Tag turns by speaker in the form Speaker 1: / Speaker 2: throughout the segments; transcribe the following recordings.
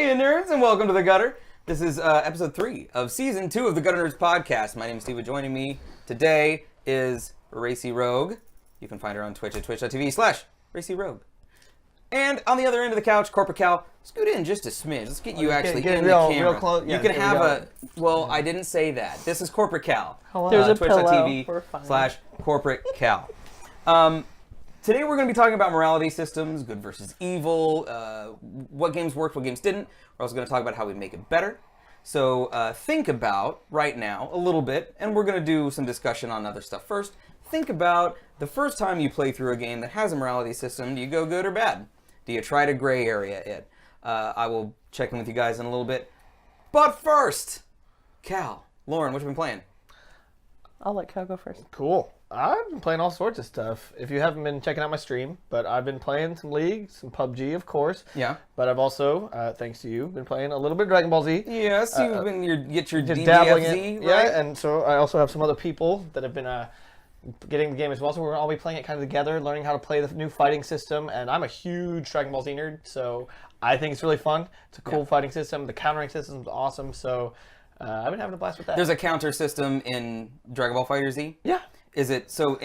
Speaker 1: Hey nerds, and welcome to The Gutter. This is episode 3 of season 2 of The Gutter Nerds podcast. My name is Steve. Joining me today is Racy Rogue. You can find her on Twitch at twitch.tv/RacyRogue. And on the other end of the couch, Corporate Cal, scoot in just a smidge. Let's get you actually
Speaker 2: get
Speaker 1: in
Speaker 2: real,
Speaker 1: the camera.
Speaker 2: real close.
Speaker 1: You can have a... Well, I didn't say that. This is Corporate Cal.
Speaker 3: Hello. There's a
Speaker 1: twitch.tv/Corporate Cal. Today we're going to be talking about morality systems, good versus evil, what games worked, what games didn't. We're also going to talk about how we make it better. So think about, right now, a little bit, and we're going to do some discussion on other stuff first. Think about the first time you play through a game that has a morality system. Do you go good or bad? Do you try to gray area it? I will check in with you guys in a little bit. But first, Cal, Lauren, what you been playing?
Speaker 3: I'll let Cal go first.
Speaker 2: Cool. I've been playing all sorts of stuff. If you haven't been checking out my stream, but I've been playing some League, some PUBG, of course.
Speaker 1: Yeah.
Speaker 2: But I've also, thanks to you, been playing a little bit of Dragon Ball Z.
Speaker 1: Yes, you've been get your
Speaker 2: DBFZ,
Speaker 1: right?
Speaker 2: Yeah, and so I also have some other people that have been getting the game as well. So we're going to all be playing it kind of together, learning how to play the new fighting system. And I'm a huge Dragon Ball Z nerd, so I think it's really fun. It's a cool fighting system. The countering system is awesome, so I've been having a blast with that.
Speaker 1: There's a counter system in Dragon Ball FighterZ?
Speaker 2: Yeah.
Speaker 1: Is it so?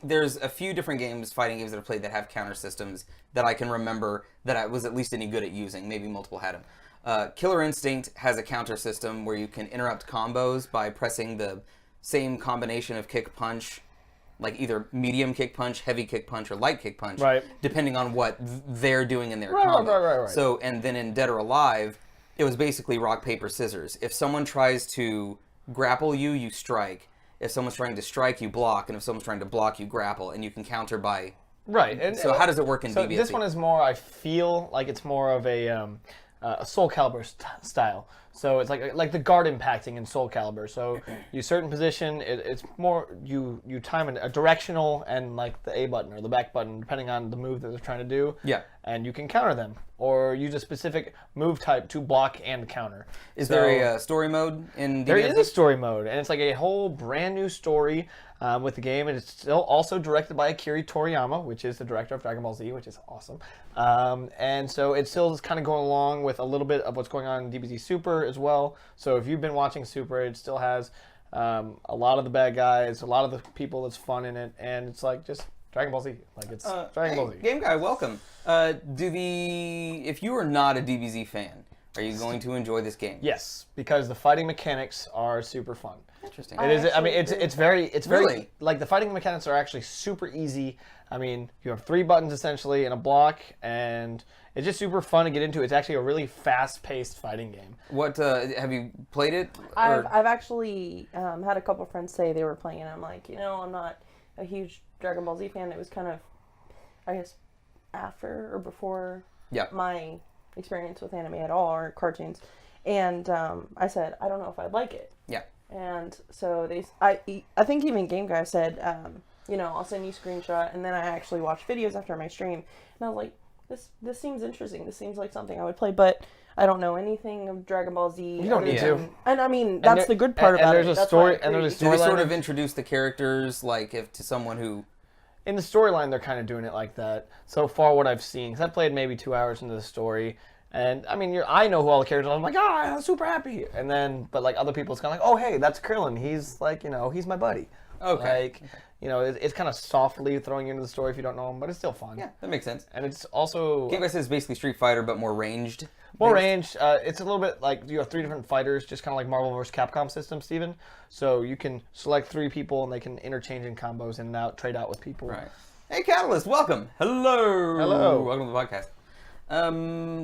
Speaker 1: There's a few different fighting games that I've played that have counter systems that I can remember that I was at least any good at using. Maybe multiple had them. Killer Instinct has a counter system where you can interrupt combos by pressing the same combination of kick punch, like either medium kick punch, heavy kick punch, or light kick punch,
Speaker 2: right,
Speaker 1: depending on what they're doing in their combo.
Speaker 2: Right.
Speaker 1: So, and then in Dead or Alive, it was basically rock, paper, scissors. If someone tries to grapple you, you strike. If someone's trying to strike, you block. And if someone's trying to block, you grapple. And you can counter by...
Speaker 2: Right. And,
Speaker 1: so how does it work in DBFZ?
Speaker 2: This one is more, I feel like it's more of a Soul Calibur style. So it's like the guard impacting in Soul Calibur. So you certain position, it's more, you time a directional and like the A button or the back button, depending on the move that they're trying to do.
Speaker 1: Yeah.
Speaker 2: And you can counter them. Or use a specific move type to block and counter.
Speaker 1: Is there a story mode in DBFZ?
Speaker 2: There is a story mode, and it's like a whole brand new story with the game, and it's still also directed by Akira Toriyama, which is the director of Dragon Ball Z, which is awesome. And so it still is kind of going along with a little bit of what's going on in DBZ Super as well. So if you've been watching Super, it still has a lot of the bad guys, a lot of the people that's fun in it, and it's like just Dragon Ball Z. Like it's Dragon Ball Z.
Speaker 1: Game Guy, welcome. If you are not a DBZ fan, are you going to enjoy this game?
Speaker 2: Yes, because the fighting mechanics are super fun.
Speaker 1: Interesting.
Speaker 2: It is. I mean, it's very
Speaker 1: Really?
Speaker 2: like the fighting mechanics are actually super easy. I mean, you have 3 buttons essentially and a block, and it's just super fun to get into. It's actually a really fast-paced fighting game.
Speaker 1: What have you played it?
Speaker 3: I've actually had a couple friends say they were playing it. I'm like, I'm not a huge Dragon Ball Z fan. It was kind of, I guess, after or before my experience with anime at all or cartoons, and I said I don't know if I'd like it.
Speaker 1: Yeah.
Speaker 3: And so I think even Game Guy said, I'll send you a screenshot, and then I actually watched videos after my stream, and I was like, this seems interesting. This seems like something I would play, but I don't know anything of Dragon Ball Z.
Speaker 2: You don't need to.
Speaker 3: And I mean, that's the good part about it.
Speaker 2: There's a story, and there's a
Speaker 1: Do they
Speaker 2: storyline.
Speaker 1: sort of introduce the characters to someone who...
Speaker 2: In the storyline, they're kind of doing it like that. So far, what I've seen, because I played maybe 2 hours into the story, and I mean, I know who all the characters are. I'm like, I'm super happy. And then, but like other people, it's kind of like, oh, hey, that's Krillin. He's like, he's my buddy.
Speaker 1: Okay.
Speaker 2: It's kind of softly throwing you into the story if you don't know him, but it's still fun.
Speaker 1: Yeah, that makes sense.
Speaker 2: And it's also...
Speaker 1: Game Guy says basically Street Fighter, but more ranged.
Speaker 2: More ranged. It's a little bit like you have 3 different fighters, just kind of like Marvel vs. Capcom system, Steven. So you can select 3 people, and they can interchange in combos in and out, trade out with people.
Speaker 1: Right. Hey, Catalyst, welcome. Hello.
Speaker 2: Hello.
Speaker 1: Welcome to the podcast.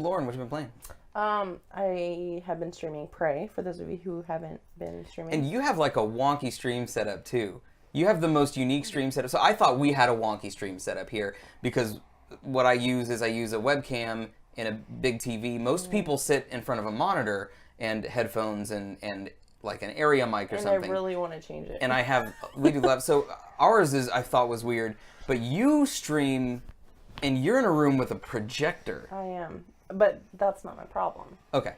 Speaker 1: Lauren, what have you been playing?
Speaker 3: I have been streaming Prey, for those of you who haven't been streaming.
Speaker 1: And you have like a wonky stream setup, too. You have the most unique stream setup. So I thought we had a wonky stream setup here because what I use is a webcam in a big TV. Most people sit in front of a monitor and headphones and like an area mic or something.
Speaker 3: And I really want to change it.
Speaker 1: And we do love, so ours I thought was weird, but you stream and you're in a room with a projector.
Speaker 3: I am, but that's not my problem.
Speaker 1: Okay.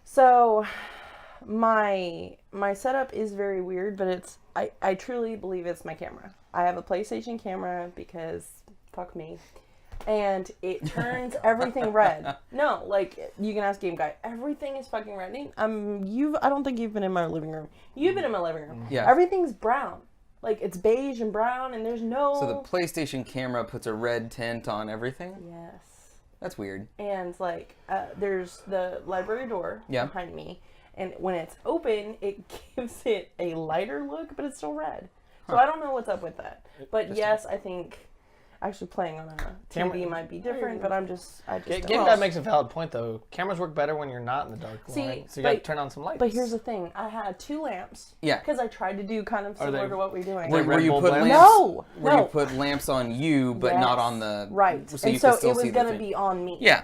Speaker 3: So my setup is very weird, but I truly believe it's my camera. I have a PlayStation camera because fuck me. and it turns everything red. No, like, you can ask Game Guy. Everything is fucking red. I don't think you've been in my living room. You've been in my living room.
Speaker 1: Yeah.
Speaker 3: Everything's brown. Like, it's beige and brown, and there's no...
Speaker 1: So the PlayStation camera puts a red tint on everything?
Speaker 3: Yes.
Speaker 1: That's weird.
Speaker 3: And, like, there's the library door behind me, and when it's open, it gives it a lighter look, but it's still red. So I don't know what's up with that. But yes, I think actually playing on a TV might be different, but I just
Speaker 2: Game Guy makes a valid point, though. Cameras work better when you're not in the dark. So you got to turn on some lights.
Speaker 3: But here's the thing. I had 2 lamps.
Speaker 1: Yeah.
Speaker 3: Because I tried to do kind of similar to what we're doing.
Speaker 1: Where you put lamps?
Speaker 3: No!
Speaker 1: Where you put lamps on you, but not on the...
Speaker 3: Right.
Speaker 1: So
Speaker 3: and so it was going to be on me.
Speaker 1: Yeah.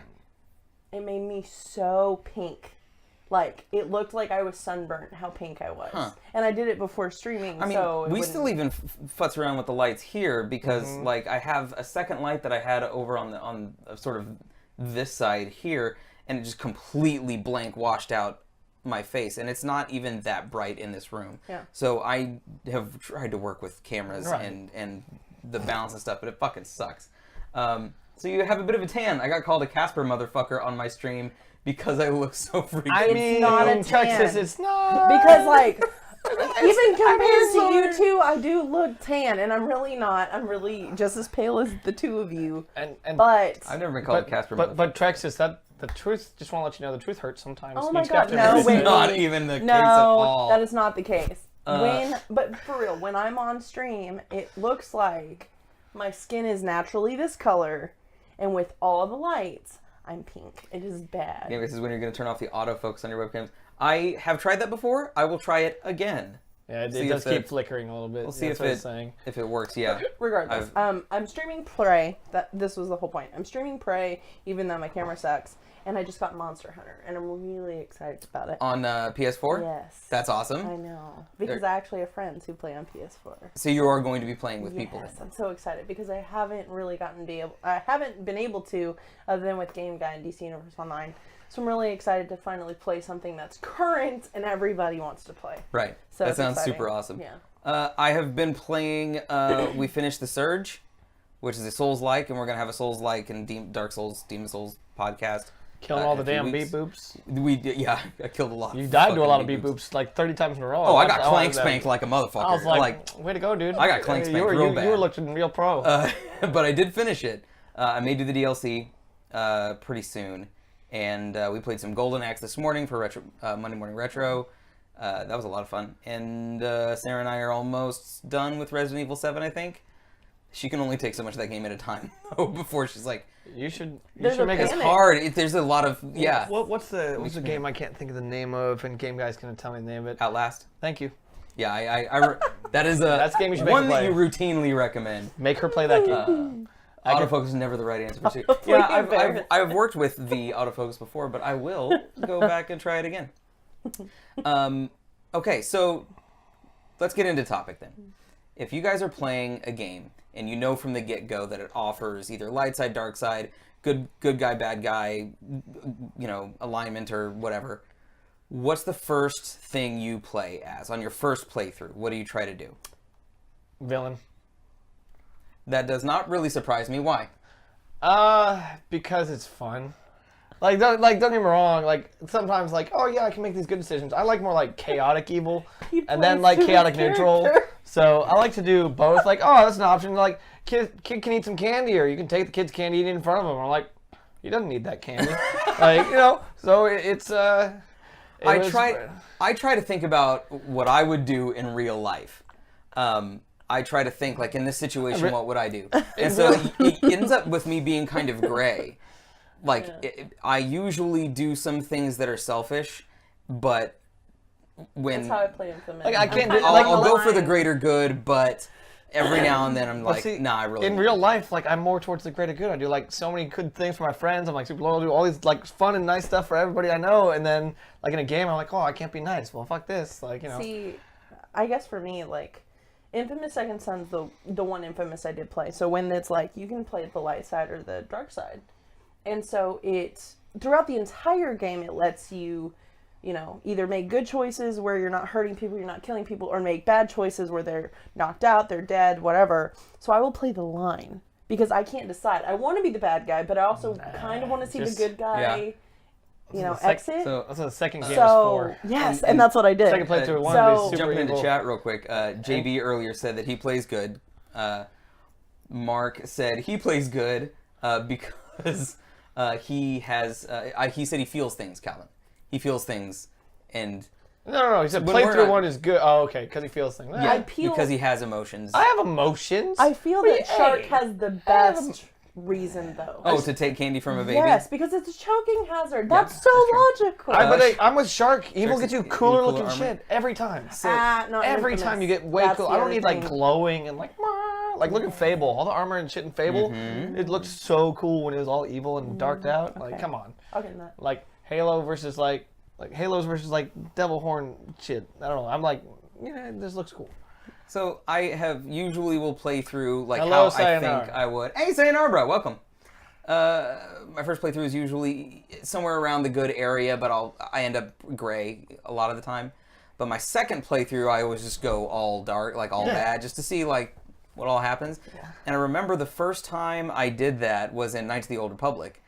Speaker 3: It made me so pink. Like, it looked like I was sunburnt, how pink I was. Huh. And I did it before streaming,
Speaker 1: I mean,
Speaker 3: so...
Speaker 1: we still even futz around with the lights here because, like, I have a second light that I had over on sort of this side here, and it just completely blank washed out my face. And it's not even that bright in this room.
Speaker 3: Yeah.
Speaker 1: So I have tried to work with cameras and the balance and stuff, but it fucking sucks. So you have a bit of a tan. I got called a Casper motherfucker on my stream because I look so freaking...
Speaker 3: It's not a tan.
Speaker 2: Texas, it's not...
Speaker 3: Because, like, even compared to you two, I do look tan, and I'm really not. I'm really just as pale as the two of you. But...
Speaker 1: I've never been called a Casper motherfucker.
Speaker 2: But Trexis, the truth, just want to let you know, the truth hurts sometimes.
Speaker 3: Oh my God, no,
Speaker 1: It's not even the case at all.
Speaker 3: No, that is not the case. But for real, when I'm on stream, it looks like my skin is naturally this color, and with all the lights, I'm pink. It is bad.
Speaker 1: Yeah, this is when you're going to turn off the autofocus on your webcams. I have tried that before. I will try it again.
Speaker 2: Yeah, it does keep flickering a little bit.
Speaker 1: We'll see if it works, yeah.
Speaker 3: Regardless, I'm streaming Prey. This was the whole point. I'm streaming Prey, even though my camera sucks. And I just got Monster Hunter, and I'm really excited about it.
Speaker 1: On PS4?
Speaker 3: Yes.
Speaker 1: That's awesome.
Speaker 3: I know. Because I actually have friends who play on PS4.
Speaker 1: So you are going to be playing with people?
Speaker 3: Yes, I'm so excited because I haven't really I haven't been able to, other than with Game Guy and DC Universe Online. So I'm really excited to finally play something that's current and everybody wants to play.
Speaker 1: Right.
Speaker 3: So
Speaker 1: that sounds
Speaker 3: exciting.
Speaker 1: super awesome.
Speaker 3: Yeah.
Speaker 1: I have been playing, we finished The Surge, which is a Souls-like, and we're going to have a Souls-like and Dark Souls, Demon Souls podcast.
Speaker 2: Killing all the damn beep boops.
Speaker 1: I killed a lot.
Speaker 2: You died to a lot of beep boops like 30 times in a row.
Speaker 1: Oh, I got clank spanked like a motherfucker.
Speaker 2: I was like, way to go, dude.
Speaker 1: I got clank spanked real bad.
Speaker 2: You were looking real pro.
Speaker 1: But I did finish it. I may do the DLC pretty soon. And we played some Golden Axe this morning for Monday Morning Retro. That was a lot of fun. And Sarah and I are almost done with Resident Evil 7, I think. She can only take so much of that game at a time before she's like...
Speaker 2: You should
Speaker 3: make
Speaker 1: it hard. There's a lot of... Yeah.
Speaker 2: What's the game I can't think of the name of, and Game Guy's going to tell me the name of it?
Speaker 1: Outlast.
Speaker 2: Thank you.
Speaker 1: Yeah, that is
Speaker 2: that's a game you should make
Speaker 1: one
Speaker 2: her play.
Speaker 1: that you routinely recommend.
Speaker 2: Make her play that game.
Speaker 1: Autofocus is never the right answer. Yeah, I've worked with the autofocus before, but I will go back and try it again. Okay, so let's get into topic then. If you guys are playing a game and you know from the get-go that it offers either lightside, darkside, good guy, bad guy, alignment or whatever, what's the first thing you play as on your first playthrough? What do you try to do?
Speaker 2: Villain.
Speaker 1: That does not really surprise me. Why?
Speaker 2: Because it's fun. Don't get me wrong. Like sometimes, oh yeah, I can make these good decisions. I like more like chaotic evil, and then like chaotic neutral. So I like to do both. Like, oh, that's an option. Like, kid can eat some candy, or you can take the kid's candy and eat it in front of him. I'm like, he doesn't need that candy. So it's.
Speaker 1: I try to think about what I would do in real life. I try to think, like, in this situation, what would I do? And so it ends up with me being kind of gray. Like, I usually do some things that are selfish, but when...
Speaker 3: That's how I play Infamous.
Speaker 2: Like, I can't do...
Speaker 1: I'll go for the greater good, but every now and then I'm like, nah, I really...
Speaker 2: In real life, like, I'm more towards the greater good. I do, like, so many good things for my friends. I'm, like, super loyal. I do all these, like, fun and nice stuff for everybody I know. And then, like, in a game, I'm like, oh, I can't be nice. Well, fuck this. Like,
Speaker 3: See, I guess for me, like... Infamous Second Son's the one Infamous I did play. So when it's like, you can play the light side or the dark side. And so it's, throughout the entire game, it lets you, either make good choices where you're not hurting people, you're not killing people, or make bad choices where they're knocked out, they're dead, whatever. So I will play the line. because I can't decide. I want to be the bad guy, but I also kind of want to see the good guy, exit.
Speaker 2: So that's what the second game is
Speaker 3: So
Speaker 2: for.
Speaker 3: yes, and that's what I did.
Speaker 2: Second playthrough, one
Speaker 3: so-
Speaker 2: is super
Speaker 1: Jumping into
Speaker 2: evil.
Speaker 1: chat real quick, JB earlier said that he plays good. Mark said he plays good because he said he feels things, Calvin. He feels things, and
Speaker 2: No. He said
Speaker 1: When we're
Speaker 2: playthrough
Speaker 1: not-
Speaker 2: one is good. Oh, okay, because he feels things.
Speaker 1: yeah,
Speaker 3: peel-
Speaker 1: because he has emotions.
Speaker 2: I have emotions.
Speaker 3: I feel that Shark
Speaker 2: Hey.
Speaker 3: has the best reason, though.
Speaker 1: Oh, to take candy from a baby?
Speaker 3: Yes, because it's a choking hazard. That's so
Speaker 1: that's true.
Speaker 3: logical.
Speaker 2: I'm with Shark. Evil
Speaker 1: Shark's
Speaker 2: gets you
Speaker 1: even
Speaker 2: cooler
Speaker 1: cooler
Speaker 2: looking
Speaker 1: armor.
Speaker 2: shit every time.
Speaker 3: Not
Speaker 2: Every
Speaker 3: Infamous.
Speaker 2: time you get way
Speaker 3: That's
Speaker 2: cool.
Speaker 3: the
Speaker 2: I don't
Speaker 3: other
Speaker 2: need like
Speaker 3: thing.
Speaker 2: glowing and like look at Fable. All the armor and shit in Fable. It looked so cool when it was all evil and darked out. Like,
Speaker 3: Okay.
Speaker 2: come on.
Speaker 3: I'll get in that.
Speaker 2: Like Halo versus like Halos versus like Devil Horn shit. I don't know. I'm like, this looks cool.
Speaker 1: So I will play through like
Speaker 2: Hello,
Speaker 1: how
Speaker 2: Sayonara.
Speaker 1: I think I would. Hey, Sayonara, bro, welcome. My first playthrough is usually somewhere around the good area, but I end up gray a lot of the time. But my second playthrough, I always just go all dark, like all bad, just to see like what all happens. Yeah. And I remember the first time I did that was in Knights of the Old Republic,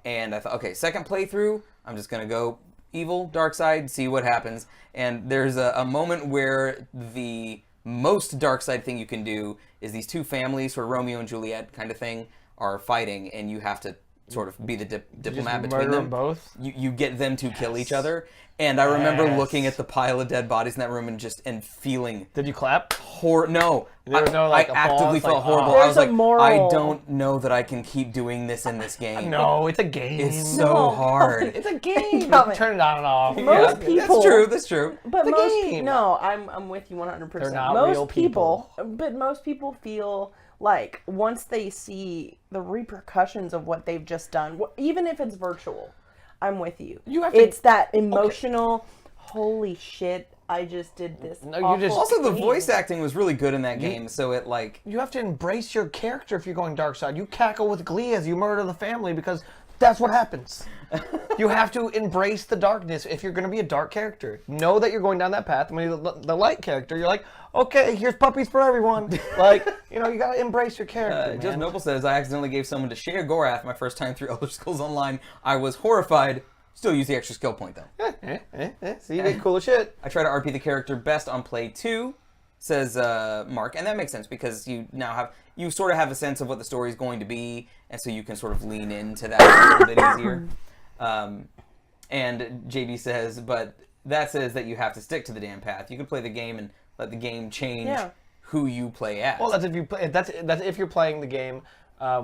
Speaker 1: and I thought, okay, second playthrough, I'm just gonna go evil, dark side, see what happens. And there's a moment where the most dark side thing you can do is these two families, sort of Romeo and Juliet kind of thing, are fighting, and you have to sort of be the diplomat between
Speaker 2: murder
Speaker 1: them.
Speaker 2: both?
Speaker 1: You get them to kill each other. And I remember looking at the pile of dead bodies in that room and feeling
Speaker 2: Did you clap?
Speaker 1: no.
Speaker 2: There was no, like,
Speaker 1: I actively
Speaker 2: applause,
Speaker 1: felt
Speaker 2: like,
Speaker 1: horrible.
Speaker 3: There's
Speaker 1: I was
Speaker 3: a
Speaker 1: like,
Speaker 3: moral.
Speaker 1: I don't know that I can keep doing this in this game.
Speaker 2: No, it's a game.
Speaker 1: It's so
Speaker 3: No.
Speaker 1: hard.
Speaker 2: It's a game.
Speaker 3: Calvin.
Speaker 2: Turn it on and off.
Speaker 3: Most people-
Speaker 1: That's true.
Speaker 3: But
Speaker 2: The
Speaker 3: most
Speaker 2: game.
Speaker 3: no, I'm with you 100%.
Speaker 2: They're not
Speaker 3: most
Speaker 2: real people.
Speaker 3: But most people feel like once they see the repercussions of what they've just done, even if it's virtual, I'm with you.
Speaker 2: You have to-
Speaker 3: It's that emotional. Holy shit! I just did this.
Speaker 2: No, you
Speaker 3: awful
Speaker 2: just-
Speaker 1: Also, the
Speaker 3: thing."
Speaker 1: voice acting was really good in that game, so it like...
Speaker 2: You have to embrace your character if you're going dark side. You cackle with glee as you murder the family because that's what happens. You have to embrace the darkness if you're going to be a dark character. Know that you're going down that path. When you're the light character, you're like, okay, here's puppies for everyone. Like, you got to embrace your character, man.
Speaker 1: Just Noble says, I accidentally gave someone to Shea Gorath my first time through Elder Scrolls Online. I was horrified. Still use the extra skill point, though.
Speaker 2: See, you get cool as shit.
Speaker 1: I try to RP the character best on play 2, says Mark, and that makes sense because you sort of have a sense of what the story is going to be, and so you can sort of lean into that a little bit easier. And JB says, but that says that you have to stick to the damn path. You can play the game and let the game change who you play as.
Speaker 2: Well, that's if you play. That's if you're playing the game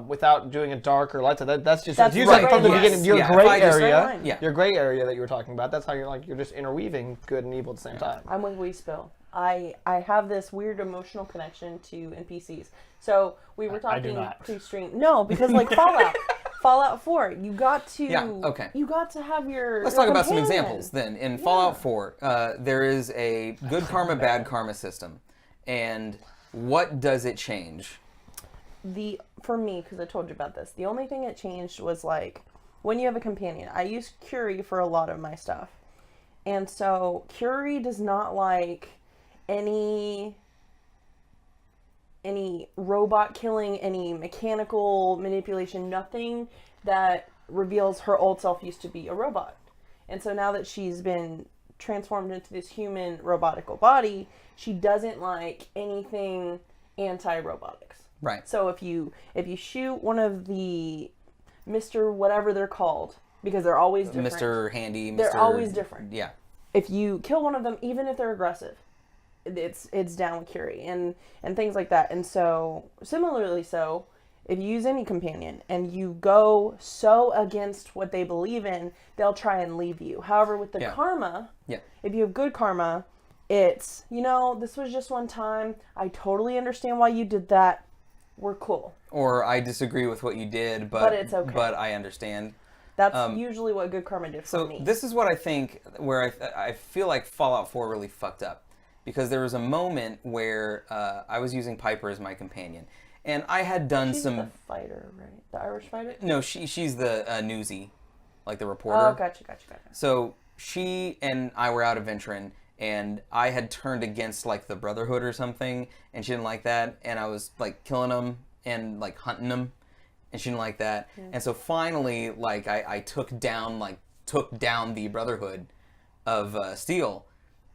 Speaker 2: without doing a dark or light side. That's just
Speaker 3: That's
Speaker 2: you
Speaker 3: right.
Speaker 2: said from the
Speaker 3: Yes.
Speaker 2: beginning. Your
Speaker 1: Yeah,
Speaker 2: gray
Speaker 1: if I just-
Speaker 2: area,
Speaker 1: Yeah.
Speaker 2: your gray area that you were talking about. That's how you're just interweaving good and evil at the same time.
Speaker 3: I'm with Weespill. I have this weird emotional connection to NPCs. So we were
Speaker 2: I do
Speaker 3: talking
Speaker 2: not.
Speaker 3: pre-stream. No, because like Fallout 4, you got to you got to have your
Speaker 1: Let's talk about some examples then. In Fallout 4, there is a good karma, bad karma system. And what does it change?
Speaker 3: For me, because I told you about this, the only thing it changed was like when you have a companion. I use Curie for a lot of my stuff. And so Curie does not like any robot killing, any mechanical manipulation, nothing that reveals her old self used to be a robot. And so now that she's been transformed into this human robotical body, she doesn't like anything anti-robotics.
Speaker 1: Right.
Speaker 3: So if you shoot one of the Mr. whatever they're called, because they're always different.
Speaker 1: Mr. Handy, Mr.
Speaker 3: They're always different.
Speaker 1: Yeah.
Speaker 3: If you kill one of them, even if they're aggressive, it's down with Curie and things like that. And so similarly, so if you use any companion and you go so against what they believe in, they'll try and leave you. However, with the karma, if you have good karma, it's, this was just one time. I totally understand why you did that. We're cool.
Speaker 1: Or I disagree with what you did, but
Speaker 3: it's okay.
Speaker 1: But I understand.
Speaker 3: That's usually what good karma did for me.
Speaker 1: So this is what I think, where I feel like Fallout 4 really fucked up. Because there was a moment where I was using Piper as my companion. And I had done
Speaker 3: She's
Speaker 1: some...
Speaker 3: the fighter, right? The Irish fighter?
Speaker 1: No, she's the newsie, like the reporter.
Speaker 3: Oh, gotcha.
Speaker 1: So she and I were out adventuring, and I had turned against like the Brotherhood or something, and she didn't like that, and I was like killing them, and like hunting them, and she didn't like that. And so finally, like I took down the Brotherhood of Steel,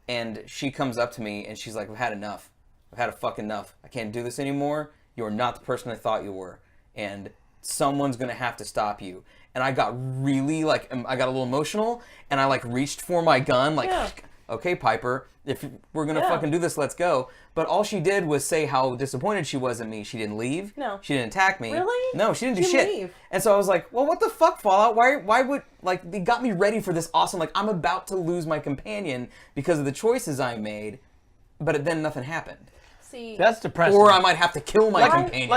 Speaker 1: and she comes up to me and she's like, "I've had enough. I've had a fucking enough. I can't do this anymore. You're not the person I thought you were, and someone's gonna have to stop you." And I got really I got a little emotional, and I like reached for my gun, like, "Okay, Piper, if we're gonna fucking do this, let's go." But all she did was say how disappointed she was in me. She didn't leave.
Speaker 3: No.
Speaker 1: She didn't attack me.
Speaker 3: Really?
Speaker 1: No, she didn't do
Speaker 3: She
Speaker 1: shit.
Speaker 3: leave.
Speaker 1: And so I was like, well, what the fuck, Fallout? Why would, like, they got me ready for this awesome, like, I'm about to lose my companion because of the choices I made, but then nothing happened.
Speaker 3: See,
Speaker 2: That's depressing.
Speaker 1: Or I might have to kill my companion.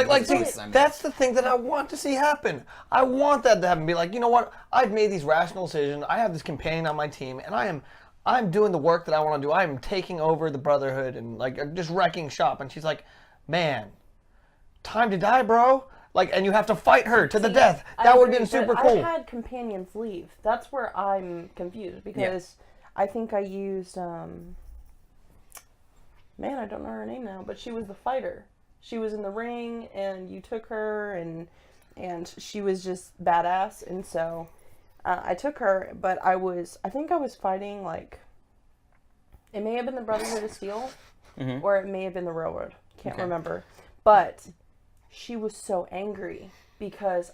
Speaker 2: That's the thing that I want to see happen. I want that to happen. Be like, you know what? I've made these rational decisions. I have this companion on my team, and I'm doing the work that I want to do. I am taking over the Brotherhood and like just wrecking shop. And she's like, man, time to die, bro. Like, and you have to fight her to the death. That would have been super cool.
Speaker 3: I've had companions leave. That's where I'm confused because I think I used man, I don't know her name now, but she was the fighter. She was in the ring, and you took her, and she was just badass, and so I took her. But I think I was fighting like it may have been the Brotherhood of Steel, or it may have been the Railroad. Can't remember. But she was so angry because,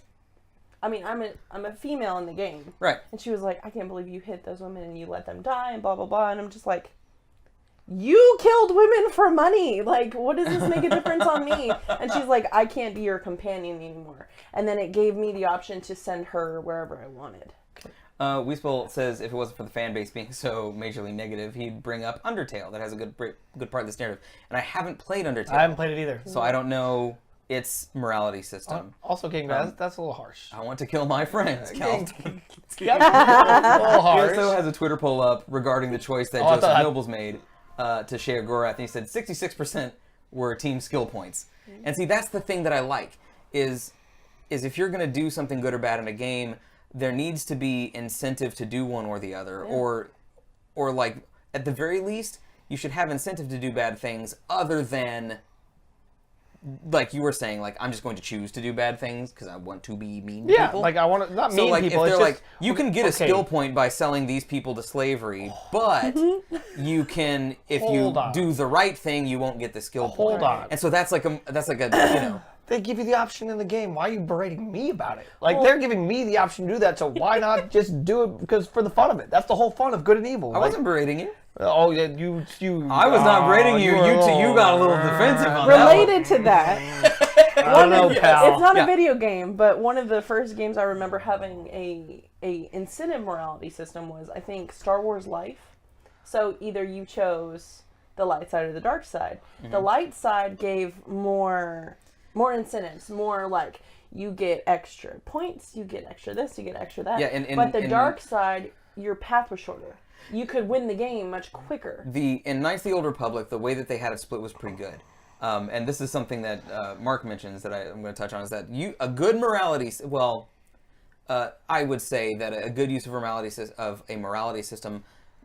Speaker 3: I mean, I'm a female in the game,
Speaker 1: Right.
Speaker 3: and she was like, "I can't believe you hit those women and you let them die," and blah blah blah, and I'm just like, you killed women for money. Like, what does this make a difference on me? And she's like, I can't be your companion anymore. And then it gave me the option to send her wherever I wanted.
Speaker 1: Weasel says if it wasn't for the fan base being so majorly negative, he'd bring up Undertale. That has a good part of this narrative. And I haven't played Undertale.
Speaker 2: I haven't played it either.
Speaker 1: So I don't know its morality system.
Speaker 2: Also, King, that's a little harsh.
Speaker 1: I want to kill my friends.
Speaker 2: That's a little
Speaker 1: He
Speaker 2: harsh.
Speaker 1: also has a Twitter poll up regarding the choice that Joseph Nobles made to share Gorath, and he said 66% were team skill points. And see, that's the thing that I like, is if you're going to do something good or bad in a game, there needs to be incentive to do one or the other, or like, at the very least, you should have incentive to do bad things other than, like you were saying, like, I'm just going to choose to do bad things because I want to be mean to people.
Speaker 2: Yeah, like I want to, not
Speaker 1: So,
Speaker 2: mean
Speaker 1: like,
Speaker 2: people.
Speaker 1: if they're
Speaker 2: It's
Speaker 1: like,
Speaker 2: just,
Speaker 1: you can get a skill point by selling these people to slavery, but you can, if you do the right thing, you won't get the skill point.
Speaker 2: Hold on.
Speaker 1: And so that's like a, you know.
Speaker 2: They give you the option in the game. Why are you berating me about it? Like, they're giving me the option to do that, so why not just do it because for the fun of it? That's the whole fun of good and evil.
Speaker 1: I wasn't berating you.
Speaker 2: Oh, yeah, you.
Speaker 1: I was not berating you. You got a little defensive on
Speaker 3: Related to that.
Speaker 2: I don't know, pal.
Speaker 3: It's not a video game, but one of the first games I remember having a incentive morality system was, I think, Star Wars Life. So either you chose the light side or the dark side. The light side gave more incentives, more like you get extra points, you get extra this, you get extra that.
Speaker 1: Yeah,
Speaker 3: but the dark side, your path was shorter. You could win the game much quicker.
Speaker 1: In Knights of the Old Republic, the way that they had it split was pretty good. And this is something that Mark mentions that I'm going to touch on, is that a good morality, I would say that a good use of a morality system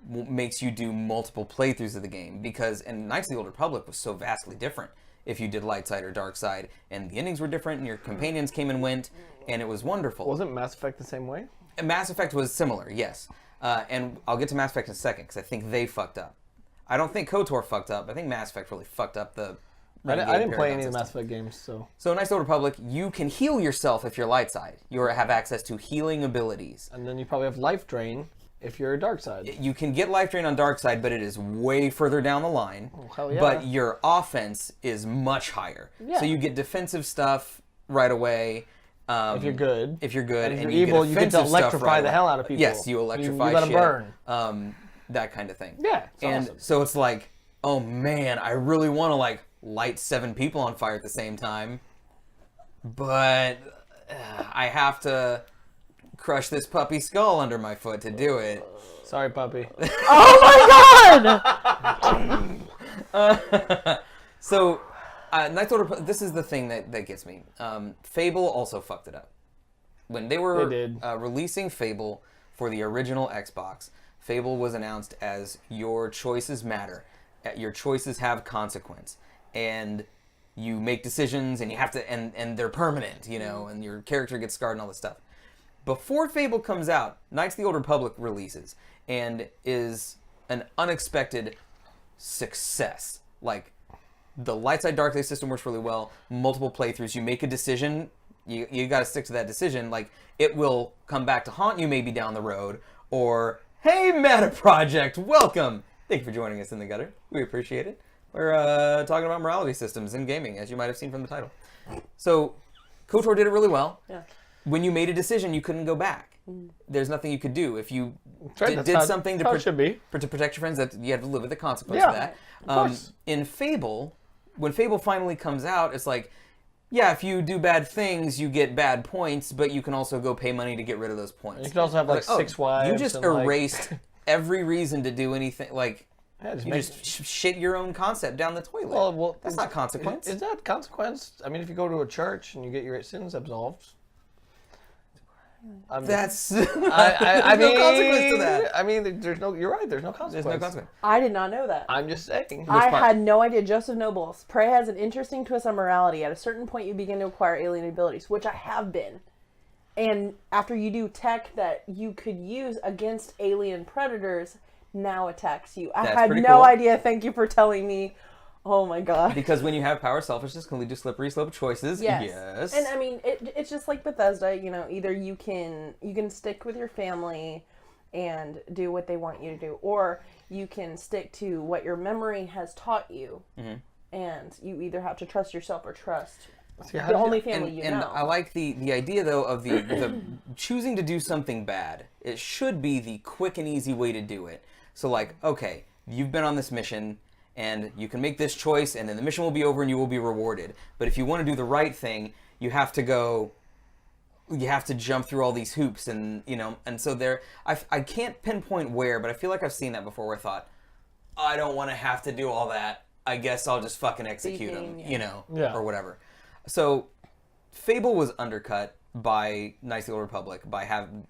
Speaker 1: makes you do multiple playthroughs of the game, because in Knights of the Old Republic was so vastly different if you did light side or dark side, and the endings were different, and your companions came and went, and it was wonderful.
Speaker 2: Wasn't Mass Effect the same way?
Speaker 1: Mass Effect was similar, yes. And I'll get to Mass Effect in a second, because I think they fucked up. I don't think KOTOR fucked up. I think Mass Effect really fucked up the
Speaker 2: I didn't play any of the Mass Effect games, so...
Speaker 1: So in Knights of the Old Republic, you can heal yourself if you're light side. You have access to healing abilities.
Speaker 2: And then you probably have Life Drain if you're a dark side.
Speaker 1: You can get Life Drain on dark side, but it is way further down the line.
Speaker 2: Oh, hell yeah.
Speaker 1: But your offense is much higher.
Speaker 2: Yeah.
Speaker 1: So you get defensive stuff right away.
Speaker 2: If you're good.
Speaker 1: If you're good.
Speaker 2: And if you're evil, you get to electrify the hell out of people.
Speaker 1: Yes, you electrify
Speaker 2: you let
Speaker 1: shit.
Speaker 2: them burn.
Speaker 1: That kind of thing.
Speaker 2: Yeah, it's
Speaker 1: and
Speaker 2: awesome.
Speaker 1: so it's like, oh man, I really want to like light 7 people on fire at the same time, but I have to crush this puppy's skull under my foot to do it.
Speaker 2: Sorry, puppy.
Speaker 3: Oh my god!
Speaker 1: So, Knights of the Old, this is the thing that gets me. Fable also fucked it up. When they were releasing Fable for the original Xbox, Fable was announced as your choices matter. Your choices have consequence. And you make decisions and you have to, and they're permanent, you know, and your character gets scarred and all this stuff. Before Fable comes out, Knights of the Old Republic releases and is an unexpected success. Like, the lightside darkside system works really well. Multiple playthroughs, you make a decision, you got to stick to that decision. Like, it will come back to haunt you maybe down the road, or hey, Meta Project, welcome. Thank you for joining us in the gutter. We appreciate it. We're talking about morality systems in gaming, as you might have seen from the title. So, KOTOR did it really well.
Speaker 3: Yeah.
Speaker 1: When you made a decision, you couldn't go back. There's nothing you could do. If you did something to protect your friends, that you have to live with the consequence of that.
Speaker 2: Of course.
Speaker 1: In Fable, when Fable finally comes out, it's like, yeah, if you do bad things, you get bad points, but you can also go pay money to get rid of those points.
Speaker 2: You can also have like 6 wives.
Speaker 1: You just erased every reason to do anything. Like,
Speaker 2: yeah,
Speaker 1: you just shit your own concept down the toilet. Well, that's not consequence.
Speaker 2: Is that consequence? I mean, if you go to a church and you get your sins absolved.
Speaker 1: That's
Speaker 2: I
Speaker 1: there's no consequence to that.
Speaker 2: I mean, there's no. You're right. There's no consequence.
Speaker 1: There's no consequence.
Speaker 3: I did not know that.
Speaker 2: I'm just saying.
Speaker 3: I had no idea. Joseph Nobles. Prey has an interesting twist on morality. At a certain point, you begin to acquire alien abilities, which I have been. And after you do tech that you could use against alien predators, now attacks you. I had no idea. Thank you for telling me. Oh my god.
Speaker 1: Because when you have power, selfishness can lead to slippery slope choices. Yes.
Speaker 3: And I mean, it's just like Bethesda, you know, either you can stick with your family and do what they want you to do, or you can stick to what your memory has taught you. Mm-hmm. And you either have to trust yourself or trust the only family you know.
Speaker 1: And I like the idea, though, of the choosing to do something bad. It should be the quick and easy way to do it. So, like, okay, you've been on this mission, and you can make this choice, and then the mission will be over and you will be rewarded. But if you want to do the right thing, you have to jump through all these hoops, and, you know, and so I can't pinpoint where, but I feel like I've seen that before where I thought, I don't want to have to do all that. I guess I'll just fucking execute them, you know, or whatever. So, Fable was undercut by Knights of the Old Republic by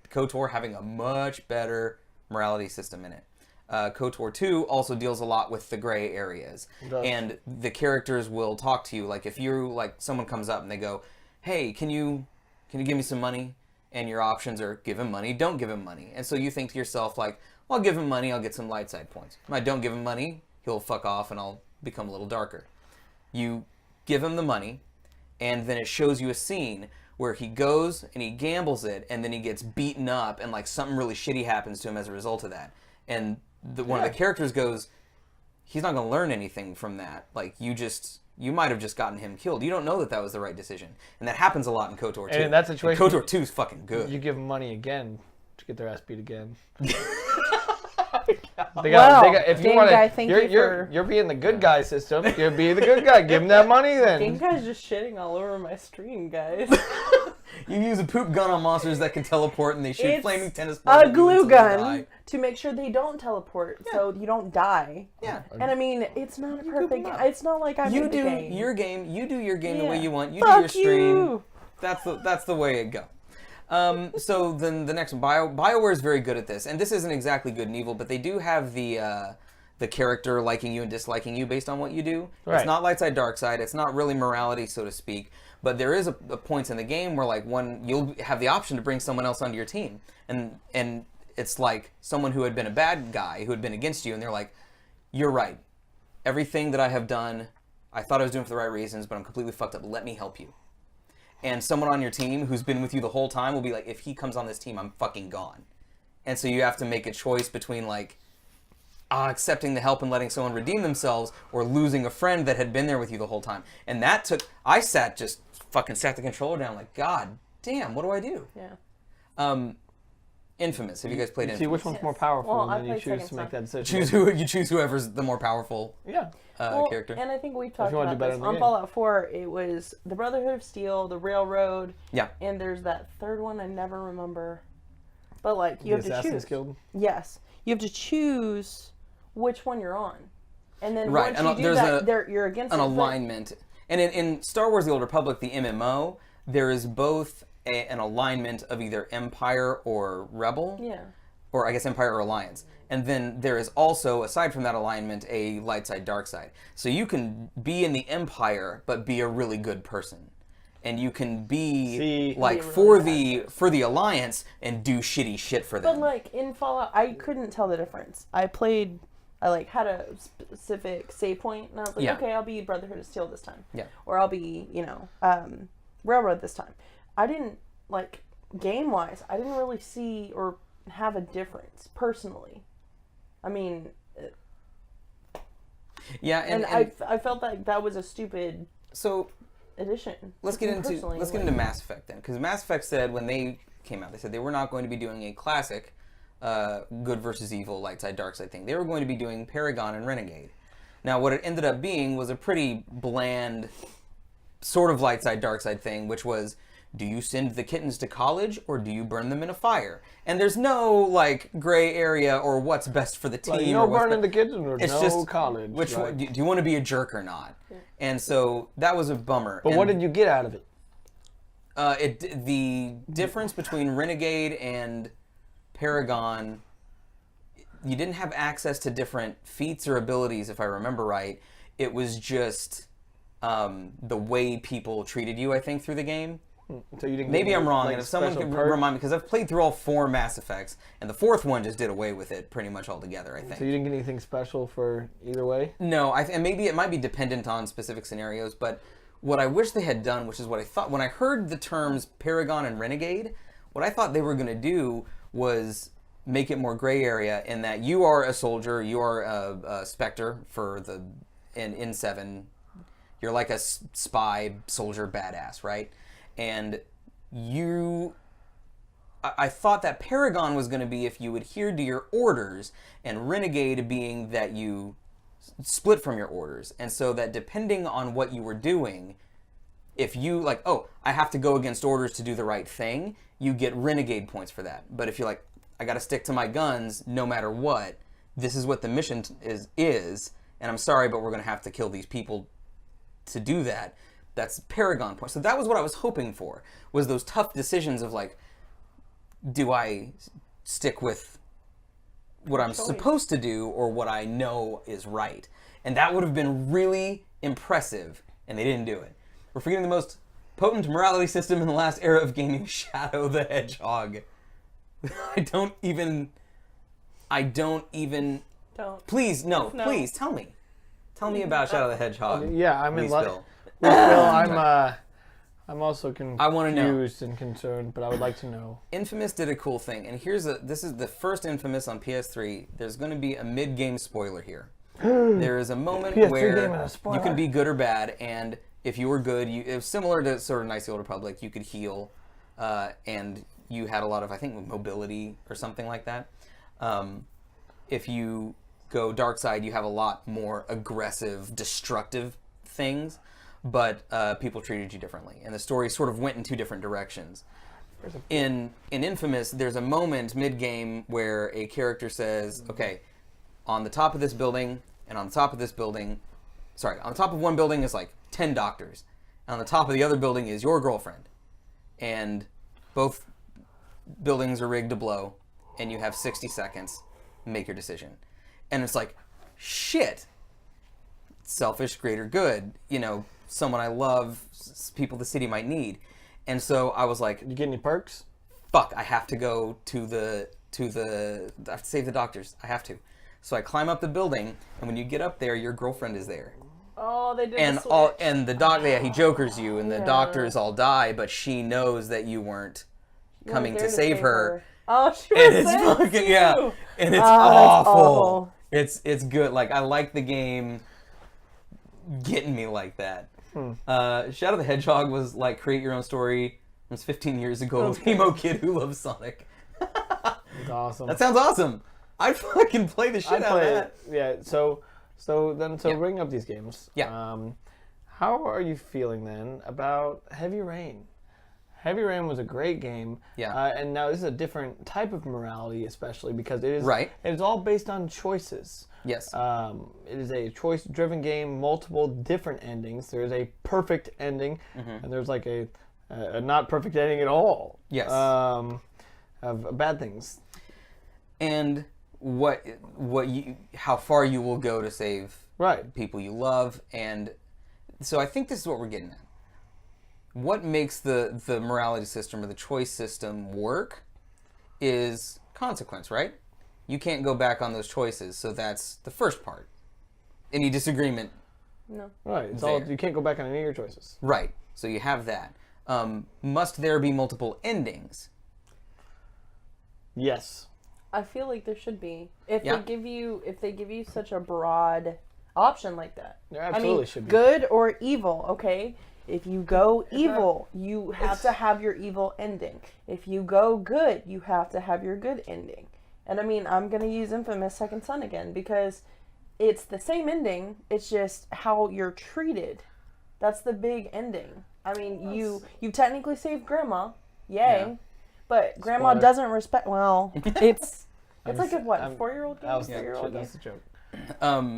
Speaker 1: KOTOR having a much better morality system in it. KOTOR 2 also deals a lot with the gray areas, and the characters will talk to you. Like, if you're like, someone comes up and they go, "Hey, can you give me some money?" And your options are give him money, don't give him money. And so you think to yourself, like, well, I'll give him money, I'll get some light side points. If I don't give him money, he'll fuck off and I'll become a little darker. You give him the money, and then it shows you a scene where he goes and he gambles it, and then he gets beaten up, and like something really shitty happens to him as a result of that. And one of the characters goes, he's not going to learn anything from that. Like, you might have just gotten him killed. You don't know that was the right decision. And that happens a lot in KOTOR 2.
Speaker 2: And in that situation,
Speaker 1: KOTOR 2 is fucking good.
Speaker 2: You give them money again to get their ass beat again.
Speaker 3: If you want to,
Speaker 2: you're being the good guy system. You're being the good guy. Give him that money then.
Speaker 3: Game guy's just shitting all over my stream, guys.
Speaker 1: You use a poop gun on monsters that can teleport, and they shoot flaming tennis balls.
Speaker 3: A glue gun to make sure they don't teleport, so you don't die.
Speaker 1: Yeah.
Speaker 3: And I mean, it's not a perfect game. It's not like I made the game.
Speaker 1: You do your game the way you want. You do your stream. That's the way it go. So then the next one, BioWare is very good at this, and this isn't exactly good and evil, but they do have the character liking you and disliking you based on what you do. Right. It's not lightside, darkside. It's not really morality, so to speak. But there is a points in the game where, like, you'll have the option to bring someone else onto your team, and it's like someone who had been a bad guy who had been against you, and they're like, "You're right. Everything that I have done, I thought I was doing for the right reasons, but I'm completely fucked up. Let me help you." And someone on your team who's been with you the whole time will be like, "If he comes on this team, I'm fucking gone." And so you have to make a choice between, like, accepting the help and letting someone redeem themselves, or losing a friend that had been there with you the whole time. And that I sat the controller down, like, God damn, what do I do?
Speaker 3: Yeah.
Speaker 1: Infamous. Have you guys played Infamous?
Speaker 2: See which one's more powerful, and then you choose to make that decision.
Speaker 1: You choose whoever's the more powerful character.
Speaker 3: And I think we've talked about this. On Fallout 4, it was the Brotherhood of Steel, the Railroad, and there's that third one I never remember. But, like, you have to choose.
Speaker 2: Assassin's Guild?
Speaker 3: Yes. You have to choose which one you're on. And then
Speaker 1: once
Speaker 3: you do that, you're against
Speaker 1: an alignment. And in Star Wars The Old Republic, the MMO, there is both an alignment of either Empire or Rebel.
Speaker 3: Yeah.
Speaker 1: or I guess Empire or Alliance. And then there is also, aside from that alignment, a light side, dark side. So you can be in the Empire, but be a really good person. And you can be for the Alliance and do shitty shit for them.
Speaker 3: But like in Fallout, I couldn't tell the difference. I like had a specific save point, and I was like, okay, I'll be Brotherhood of Steel this time.
Speaker 1: Yeah.
Speaker 3: Or I'll be, Railroad this time. I didn't, like, game-wise, I didn't really see or have a difference, personally. I mean...
Speaker 1: Yeah, and
Speaker 3: I felt like that was a stupid addition.
Speaker 1: Let's get into Mass Effect, then. Because Mass Effect said, when they came out, they said they were not going to be doing a classic good versus evil, light side, dark side thing. They were going to be doing Paragon and Renegade. Now, what it ended up being was a pretty bland sort of light side, dark side thing, which was, do you send the kittens to college or do you burn them in a fire? And there's no, like, gray area or what's best for the team.
Speaker 2: Like, no burning the kittens or no
Speaker 1: just
Speaker 2: college.
Speaker 1: Which one, do you want to be a jerk or not? Yeah. And so that was a bummer.
Speaker 2: But what did you get out of it?
Speaker 1: The difference between Renegade and Paragon, you didn't have access to different feats or abilities, if I remember right. It was just the way people treated you, I think, through the game.
Speaker 2: So you didn't
Speaker 1: Maybe I'm wrong,
Speaker 2: like,
Speaker 1: and if someone can remind me, because I've played through all 4 Mass Effects, and the 4th one just did away with it pretty much altogether, I think.
Speaker 2: So you didn't get anything special for either way?
Speaker 1: No, and maybe it might be dependent on specific scenarios, but what I wish they had done, which is what I thought, when I heard the terms Paragon and Renegade, what I thought they were going to do was make it more gray area in that you are a soldier, you are a Spectre in 7, you're like a spy, soldier, badass, right? And I thought that Paragon was going to be if you adhered to your orders, and Renegade being that you split from your orders. And so that depending on what you were doing, if you, like, oh, I have to go against orders to do the right thing, you get Renegade points for that. But if you're like, I got to stick to my guns no matter what, this is what the mission is, and I'm sorry, but we're going to have to kill these people to do that. That's Paragon points. So that was what I was hoping for, was those tough decisions of, like, do I stick with what I'm supposed to do or what I know is right? And that would have been really impressive, and they didn't do it. We're forgetting the most potent morality system in the last era of gaming, Shadow the Hedgehog. Don't. Please, no. Please, tell me. Tell me about Shadow the Hedgehog.
Speaker 2: Yeah, I'm in love. I'm also confused and concerned, but I would like to know.
Speaker 1: Infamous did a cool thing, and this is the first Infamous on PS3. There's going to be a mid-game spoiler here. There is a moment where you can be good or bad, and if you were good, it was similar to sort of Knights of the Old Republic. You could heal, and you had a lot of, I think, mobility or something like that. If you go dark side, you have a lot more aggressive, destructive things. But people treated you differently, and the story sort of went in 2 different directions. In Infamous, there's a moment mid-game where a character says, okay, on the top of this building, and on the top of this building, on the top of one building is like 10 doctors, and on the top of the other building is your girlfriend. And both buildings are rigged to blow, and you have 60 seconds to make your decision. And it's like, shit, selfish, greater good, someone I love, people the city might need. And so I was like,
Speaker 2: did you get any perks?
Speaker 1: Fuck, I have to go I have to save the doctors. I have to. So I climb up the building, and when you get up there, your girlfriend is there.
Speaker 3: Oh, they did
Speaker 1: and the doctor, he jokers you, and the doctors all die, but she knows that you weren't coming to save her.
Speaker 3: Oh, she was
Speaker 1: and it's fucking, and it's awful. It's good. Like, I like the game getting me like that. Shadow the Hedgehog was like create your own story. It was 15 years ago. Emo kid who loves Sonic.
Speaker 2: That's awesome.
Speaker 1: That sounds awesome. I'd fucking play the shit out of that.
Speaker 2: Yeah. So bringing up these games.
Speaker 1: Yeah.
Speaker 2: How are you feeling then about Heavy Rain? Heavy Rain was a great game.
Speaker 1: Yeah.
Speaker 2: And now this is a different type of morality, especially because it is
Speaker 1: right.
Speaker 2: It is all based on choices.
Speaker 1: Yes.
Speaker 2: It is a choice-driven game, multiple different endings. There is a perfect ending, and there's like a not perfect ending at all.
Speaker 1: Yes.
Speaker 2: Of bad things.
Speaker 1: and how far you will go to save people you love. And so I think this is what we're getting at. What makes the morality system or the choice system work is consequence, right? You can't go back on those choices, so that's the first part. Any disagreement?
Speaker 3: No.
Speaker 2: Right. It's all, you can't go back on any of your choices.
Speaker 1: Right. So you have that. Must there be multiple endings?
Speaker 2: Yes.
Speaker 3: I feel like there should be. If they give you such a broad option like that.
Speaker 2: There absolutely should be.
Speaker 3: Good or evil, okay? If you go evil, you have to have your evil ending. If you go good, you have to have your good ending. And I mean, I'm going to use Infamous Second Son again because it's the same ending. It's just how you're treated. That's the big ending. I mean, you technically saved Grandma. Yay. Yeah. But Grandma doesn't respect... Well, it's like a, 4-year-old game? 3-year-old game?
Speaker 2: That's a joke.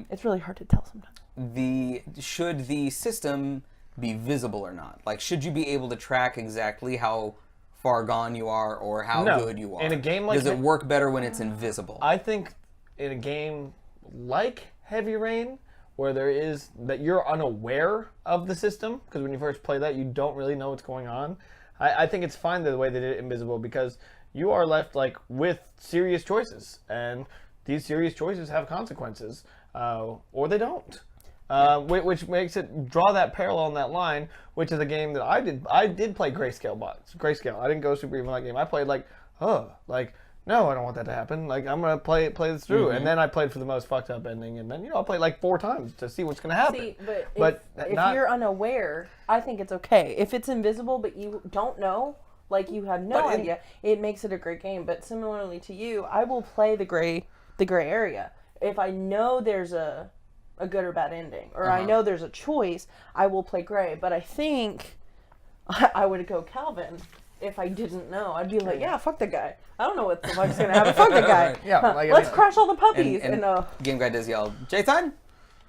Speaker 3: It's really hard to tell sometimes.
Speaker 1: Should the system be visible or not? Like, should you be able to track exactly how far gone you are or how good you are?
Speaker 2: In a game like
Speaker 1: Does it work better when it's invisible?
Speaker 2: I think in a game like Heavy Rain, where there is that you're unaware of the system, because when you first play that, you don't really know what's going on. I think it's fine the way they did it invisible, because you are left with serious choices, and these serious choices have consequences, or they don't. Which makes it draw that parallel on that line, which is a game that I did play Grayscale. I didn't go super evil in that game. I played no, I don't want that to happen. I'm gonna play this through, and then I played for the most fucked up ending, and then I played 4 times to see what's gonna happen.
Speaker 3: See, but if you're unaware, I think it's okay. If it's invisible but you don't know, you have no idea, it makes it a great game. But similarly to you, I will play the gray area if I know there's a good or bad ending, or I know there's a choice. I will play gray, but I think I would go Calvin. If I didn't know, I'd be like, yeah, fuck that guy. I don't know what the fuck's gonna happen. Fuck that guy.
Speaker 2: Yeah,
Speaker 3: let's crash all the puppies.
Speaker 1: And Game Guy does yell, Jason!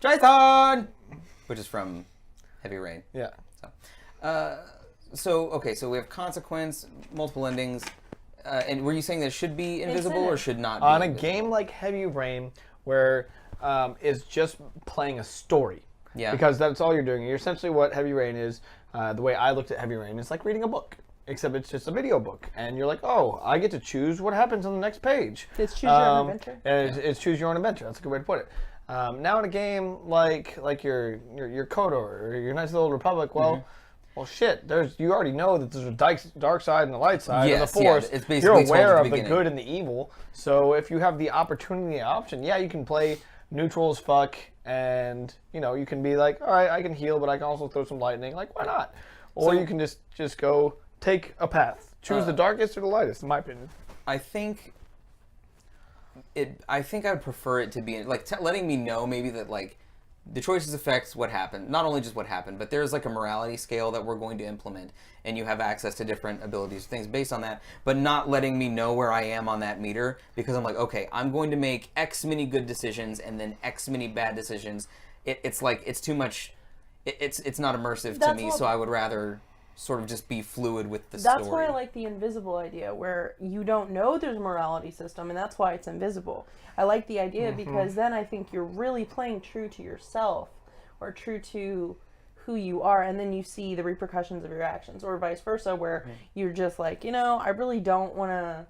Speaker 1: Jason! Which is from Heavy Rain.
Speaker 2: Yeah.
Speaker 1: So we have consequence, multiple endings. And were you saying that it should be invisible or should not be
Speaker 2: on
Speaker 1: invisible?
Speaker 2: A game like Heavy Rain, where it's just playing a story.
Speaker 1: Yeah.
Speaker 2: Because that's all you're doing. You're essentially what Heavy Rain is. The way I looked at Heavy Rain is like reading a book. Except it's just a video book, and you're like, oh, I get to choose what happens on the next page.
Speaker 3: It's choose your own adventure.
Speaker 2: And it's choose your own adventure. That's a good way to put it. Now in a game like your KOTOR or your Knights of the Old Republic, well, shit. You already know that there's a dark side and a light side and the Force.
Speaker 1: It's basically
Speaker 2: you're aware of the good and the evil. So if you have the opportunity and option, you can play neutral as fuck, and you can be like, all right, I can heal, but I can also throw some lightning. Why not? Or you can just go. Take a path. Choose the darkest or the lightest, in my opinion.
Speaker 1: I think I would prefer it to be letting me know maybe that the choices affects what happened. Not only just what happened, but there's a morality scale that we're going to implement, and you have access to different abilities, things based on that. But not letting me know where I am on that meter, because I'm okay, I'm going to make X many good decisions and then X many bad decisions. It's too much. It's not immersive to me. So I would rather sort of just be fluid with the story.
Speaker 3: That's why I like the invisible idea, where you don't know there's a morality system, and that's why it's invisible. I like the idea because then I think you're really playing true to yourself, or true to who you are, and then you see the repercussions of your actions, or vice versa, where you're just I really don't want to,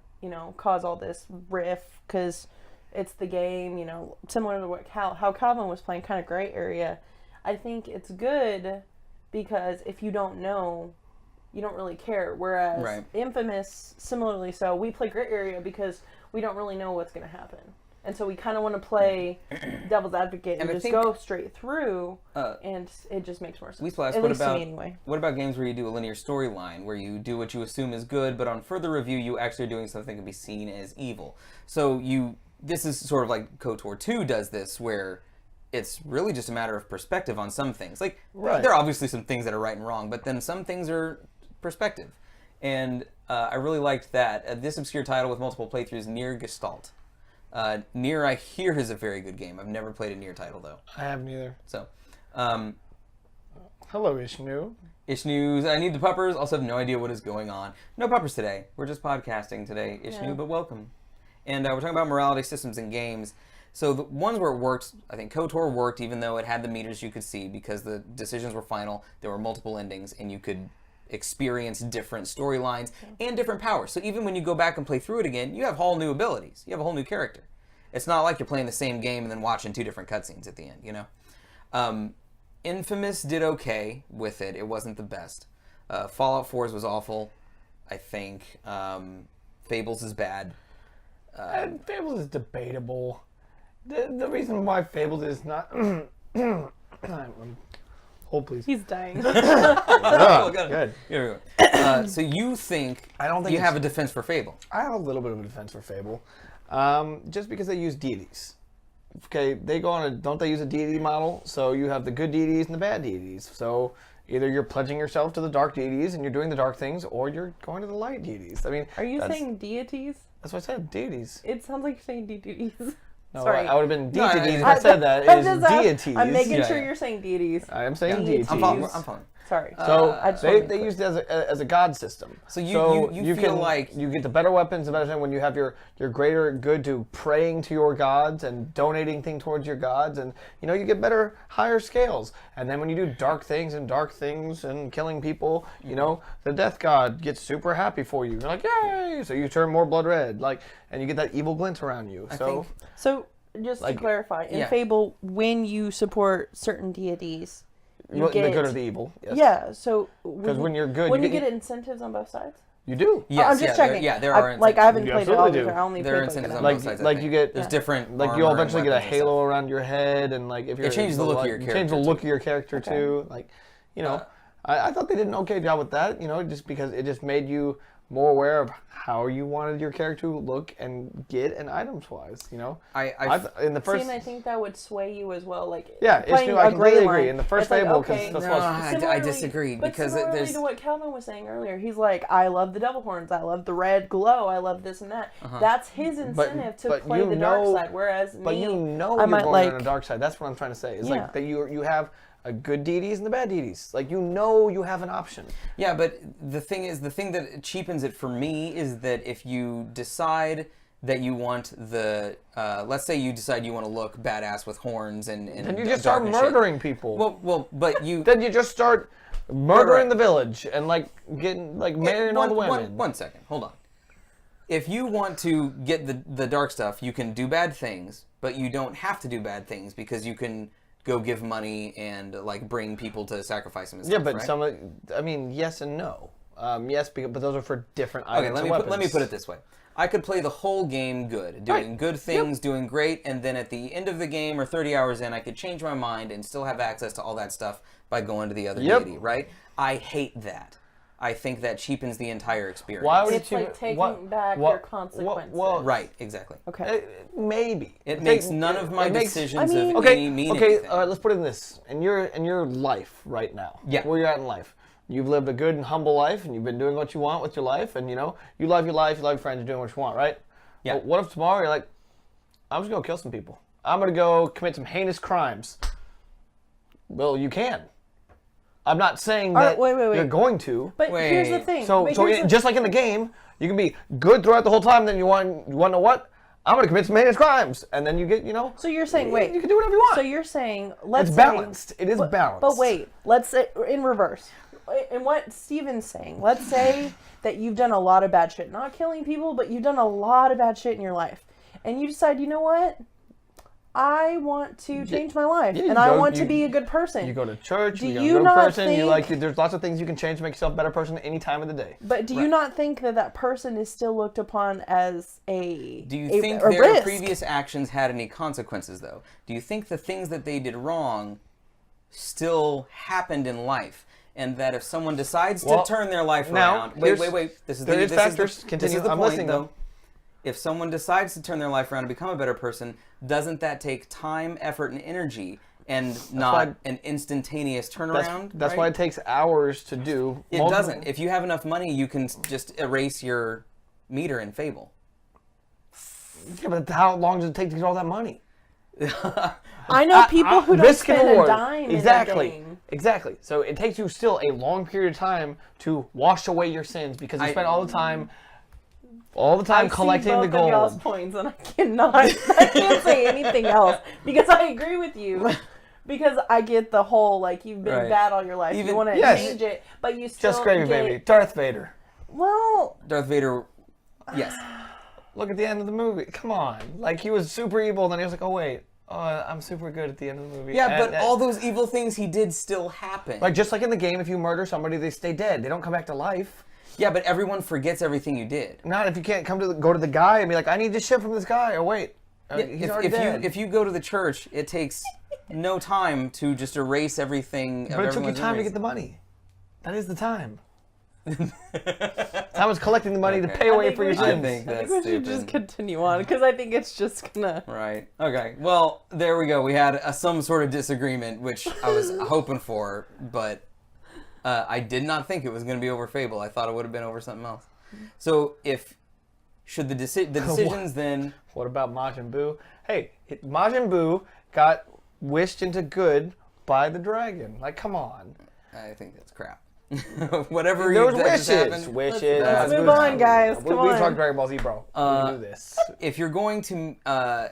Speaker 3: cause all this riff because it's the game, similar to what how Calvin was playing, kind of gray area. I think it's good because if you don't know, you don't really care. Whereas Infamous, similarly so, we play gray area because we don't really know what's going to happen. And so we kind of want to play devil's advocate and just go straight through, and it just makes more sense. At least to me anyway.
Speaker 1: What about games where you do a linear storyline, where you do what you assume is good, but on further review you actually are doing something that can be seen as evil? So this is sort of like KOTOR 2 does this, where it's really just a matter of perspective on some things. There are obviously some things that are right and wrong, but then some things are perspective. And I really liked that. This obscure title with multiple playthroughs, Nier Gestalt. Nier, I hear, is a very good game. I've never played a Nier title, though.
Speaker 2: I haven't either.
Speaker 1: So,
Speaker 2: hello, Ishnu.
Speaker 1: Ishnu, I need the puppers. Also have no idea what is going on. No puppers today. We're just podcasting today, Ishnu, but welcome. And we're talking about morality systems in games. So the ones where it worked, I think KOTOR worked, even though it had the meters you could see, because the decisions were final. There were multiple endings, and you could experience different storylines and different powers. So even when you go back and play through it again, you have whole new abilities. You have a whole new character. It's not like you're playing the same game and then watching 2 different cutscenes at the end, you know? Infamous did okay with it. It wasn't the best. Fallout 4's was awful, I think. Fables is bad.
Speaker 2: Fables is debatable. The reason why Fables is not... Hold, please.
Speaker 3: He's dying.
Speaker 1: Oh,
Speaker 2: good.
Speaker 1: Here we go. So you think
Speaker 2: I don't think
Speaker 1: you have a defense for Fable?
Speaker 2: I have a little bit of a defense for Fable. Just because they use deities. Okay, they go on a... Don't they use a deity model? So you have the good deities and the bad deities. So either you're pledging yourself to the dark deities and you're doing the dark things, or you're going to the light deities. I mean...
Speaker 3: Are you saying deities?
Speaker 2: That's what I said, deities.
Speaker 3: It sounds like you're saying deities.
Speaker 2: No,
Speaker 3: Sorry.
Speaker 2: I would have been deities if
Speaker 1: I
Speaker 2: I said that. It is deities.
Speaker 3: I'm making sure
Speaker 1: yeah.
Speaker 3: you're saying deities.
Speaker 2: I am saying
Speaker 3: Deities.
Speaker 2: deities.
Speaker 1: I'm fine.
Speaker 3: Sorry.
Speaker 2: So
Speaker 3: I just wanted to
Speaker 2: they
Speaker 3: be
Speaker 2: use it as a god system.
Speaker 1: So you feel like
Speaker 2: you get the better weapons, the better thing when you have your greater good to praying to your gods and donating things towards your gods, and you get better higher scales. And then when you do dark things and killing people, the death god gets super happy for you. You're like, yay! So you turn more blood red, and you get that evil glint around you.
Speaker 3: So just to clarify, in Fable, when you support certain deities, you
Speaker 2: the
Speaker 3: get
Speaker 2: good or the evil. Yes.
Speaker 3: Yeah. So
Speaker 2: Because when you're good,
Speaker 3: you get incentives on both sides.
Speaker 2: You do.
Speaker 1: yes,
Speaker 3: I'm just checking.
Speaker 1: There are incentives.
Speaker 3: Like I haven't
Speaker 2: You
Speaker 3: played it all.
Speaker 2: absolutely do.
Speaker 3: I only
Speaker 1: There are
Speaker 3: played
Speaker 1: incentives on
Speaker 3: like
Speaker 1: both sides. I
Speaker 2: like
Speaker 1: think.
Speaker 2: you get
Speaker 1: There's different.
Speaker 2: Like
Speaker 1: armor
Speaker 2: you'll
Speaker 1: and
Speaker 2: eventually get a
Speaker 1: weapons and stuff.
Speaker 2: halo around your head, and if you're
Speaker 1: It changes the look of your
Speaker 2: you
Speaker 1: character.
Speaker 2: change the look of
Speaker 1: too.
Speaker 2: your character too. I thought they did an okay job with that. Just because it just made you more aware of how you wanted your character to look and get, and items wise. In the first.
Speaker 3: See, and I think that would sway you as well. Like
Speaker 2: Yeah, it's
Speaker 3: playing
Speaker 2: new. I
Speaker 3: a
Speaker 2: completely
Speaker 3: gray
Speaker 2: agree.
Speaker 3: line,
Speaker 2: In the first
Speaker 3: it's like,
Speaker 2: Fable,
Speaker 3: okay,
Speaker 2: because
Speaker 1: I disagree because
Speaker 3: similarly
Speaker 1: there's
Speaker 3: to what Calvin was saying earlier. He's like, I love the devil horns. I love the red glow. I love this and that. That's his incentive to play the dark side. Whereas
Speaker 2: but
Speaker 3: me,
Speaker 2: I might going on the dark side. That's what I'm trying to say. It's like that you have a good deities and the bad deities. You have an option.
Speaker 1: Yeah, but the thing that cheapens it for me is that if you decide that you want let's say you decide you want to look badass with horns and
Speaker 2: then you just start murdering people.
Speaker 1: But you
Speaker 2: then you just start murdering the village and marrying all the women.
Speaker 1: One second, hold on. If you want to get the dark stuff, you can do bad things, but you don't have to do bad things because you can go give money and bring people to sacrifice them and stuff,
Speaker 2: Yeah, but
Speaker 1: right?
Speaker 2: yes and no. Yes, but those are for different
Speaker 1: Okay,
Speaker 2: items and weapons.
Speaker 1: let me put it this way. I could play the whole game good, doing good things, doing great, and then at the end of the game or 30 hours in, I could change my mind and still have access to all that stuff by going to the other deity, right? I hate that. I think that cheapens the entire experience.
Speaker 2: Why would
Speaker 3: it's like taking back your consequences.
Speaker 1: Right, exactly.
Speaker 3: Okay.
Speaker 2: Maybe.
Speaker 1: It makes none of my decisions of any meaning.
Speaker 2: Okay, let's put it in this. In your life right now, where you're at in life, you've lived a good and humble life, and you've been doing what you want with your life, and you love your life, you love your friends, you're doing what you want, right?
Speaker 1: Yeah.
Speaker 2: But what if tomorrow you're like, I'm just going to kill some people. I'm going to go commit some heinous crimes. Well, you can. I'm not saying that you're going to.
Speaker 3: But here's the thing.
Speaker 2: Just like in the game, you can be good throughout the whole time, then you want to know what? I'm going to commit some heinous crimes. And then you get,
Speaker 3: So you're saying, wait.
Speaker 2: You can do whatever you want.
Speaker 3: So you're saying,
Speaker 2: it's balanced. It is balanced.
Speaker 3: But wait, let's say, in reverse. And what Steven's saying, let's say that you've done a lot of bad shit. Not killing people, but you've done a lot of bad shit in your life. And you decide, you know what? I want to change my life, and I want to be a good person.
Speaker 2: You go to church, you're
Speaker 3: you
Speaker 2: a good
Speaker 3: not
Speaker 2: person,
Speaker 3: think,
Speaker 2: there's lots of things you can change to make yourself a better person any time of the day.
Speaker 3: But do you not think that person is still looked upon as a
Speaker 1: Do you think their
Speaker 3: risk?
Speaker 1: previous actions had any consequences, though? Do you think the things that they did wrong still happened in life? And that if someone decides to turn their life around... Wait. This is the point, though. If someone decides to turn their life around and become a better person, doesn't that take time, effort, and energy, and not an instantaneous turnaround?
Speaker 2: That's why it takes hours to do.
Speaker 1: It doesn't. If you have enough money, you can just erase your meter in Fable.
Speaker 2: Yeah, but how long does it take to get all that money?
Speaker 3: I know people who don't spend a dime in a game.
Speaker 2: Exactly. So it takes you still a long period of time to wash away your sins because you spend all the time all the time collecting the
Speaker 3: both of y'all's
Speaker 2: gold.
Speaker 3: points, and I can't say anything else because I agree with you. Because I get the whole, like, you've been bad all your life. You want to change it, but you still
Speaker 2: Just gravy, baby. Darth Vader.
Speaker 3: Well...
Speaker 1: Darth Vader, yes.
Speaker 2: Look at the end of the movie. Come on. Like, he was super evil, and then he was like, oh, wait. Oh, I'm super good at the end of the movie.
Speaker 1: Yeah, but all those evil things he did still happen.
Speaker 2: Like, just like in the game, if you murder somebody, they stay dead. They don't come back to life.
Speaker 1: Yeah, but everyone forgets everything you did.
Speaker 2: Not if you can't go to the guy and be like, I need this shit from this guy. Oh, wait. He's already dead.
Speaker 1: If you go to the church, it takes no time to just erase everything.
Speaker 2: But it took you time to get the money. That is the time. I was collecting the money to pay away for your sins.
Speaker 3: I think we should just continue on because I think it's just gonna.
Speaker 1: Right. Okay. Well, there we go. We had some sort of disagreement, which I was hoping for, but I did not think it was going to be over Fable. I thought it would have been over something else. So, should the decisions then?
Speaker 2: What about Majin Buu? Hey, Majin Buu got wished into good by the dragon. Like, come on.
Speaker 1: I think that's crap. Whatever.
Speaker 2: There was wishes.
Speaker 3: Let's move on, guys. Come on.
Speaker 2: We talk Dragon Ball Z, bro. We can do this.
Speaker 1: If you're going to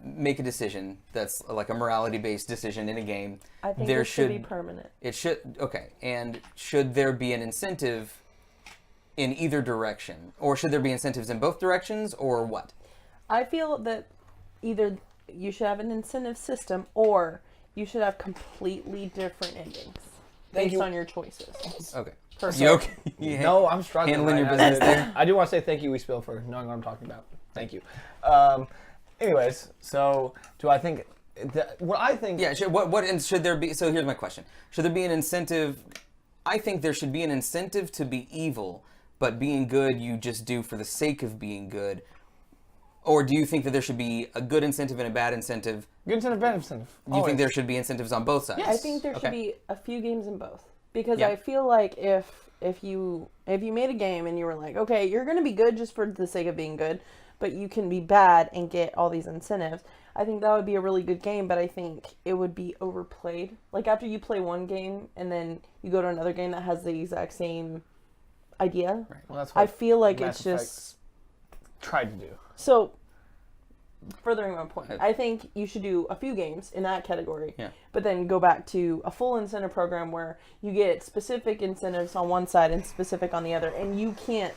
Speaker 1: make a decision that's like a morality-based decision in a game,
Speaker 3: I think it should be permanent.
Speaker 1: It should. Okay. And should there be an incentive in either direction, or should there be incentives in both directions, or what?
Speaker 3: I feel that either you should have an incentive system, or you should have completely different endings based on your choices.
Speaker 1: Okay.
Speaker 3: Personally.
Speaker 1: You okay?
Speaker 2: No, I'm struggling.
Speaker 1: Handling your business there.
Speaker 2: I do want to say thank you, WeSpill, for knowing what I'm talking about. Thank you. Anyways, so do I think what I think?
Speaker 1: Yeah. Should there be? So here's my question: should there be an incentive? I think there should be an incentive to be evil, but being good you just do for the sake of being good. Or do you think that there should be a good incentive and a bad incentive?
Speaker 2: Good incentive, bad incentive.
Speaker 1: Do you think there should be incentives on both sides?
Speaker 3: Yeah, I think there should be a few games in both. Because I feel like if you made a game and you were like, okay, you're going to be good just for the sake of being good, but you can be bad and get all these incentives, I think that would be a really good game, but I think it would be overplayed. Like, after you play one game and then you go to another game that has the exact same idea,
Speaker 2: right. Well, that's what
Speaker 3: I feel like
Speaker 2: Mass
Speaker 3: it's just...
Speaker 2: tried to do.
Speaker 3: So, furthering my point, I think you should do a few games in that category, but then go back to a full incentive program where you get specific incentives on one side and specific on the other, and you can't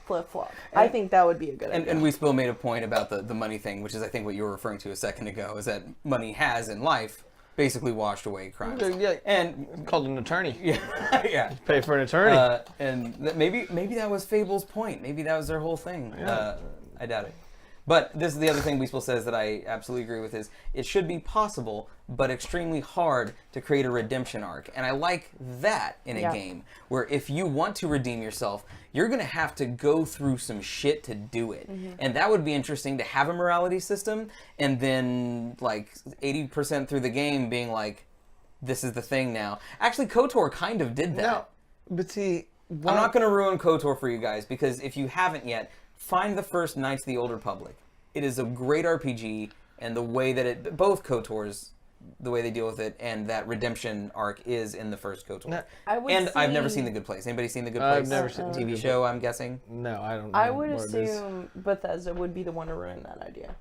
Speaker 3: flip-flop. I think that would be a good idea.
Speaker 1: And WeSpill made a point about the money thing, which is I think what you were referring to a second ago, is that money has in life basically washed away crimes.
Speaker 2: Yeah,
Speaker 1: and
Speaker 2: called an attorney.
Speaker 1: Yeah.
Speaker 2: Pay for an attorney.
Speaker 1: And maybe that was Fable's point. Maybe that was their whole thing.
Speaker 2: Yeah.
Speaker 1: I doubt it. But this is the other thing WeSpill says that I absolutely agree with is it should be possible, but extremely hard to create a redemption arc. And I like that in a game where if you want to redeem yourself, you're going to have to go through some shit to do it. Mm-hmm. And that would be interesting to have a morality system and then like 80% through the game being like, this is the thing now. Actually, KOTOR kind of did that.
Speaker 2: No, but see...
Speaker 1: I'm not going to ruin KOTOR for you guys because if you haven't yet, find the first Knights of the Old Republic. It is a great RPG, and the way that both KOTORs, the way they deal with it, and that redemption arc is in the first KOTOR. I've never seen The Good Place. Anybody seen The Good Place?
Speaker 2: I've never seen
Speaker 1: the TV show, I'm guessing.
Speaker 2: No, I don't know.
Speaker 3: I would assume Bethesda would be the one to ruin that idea.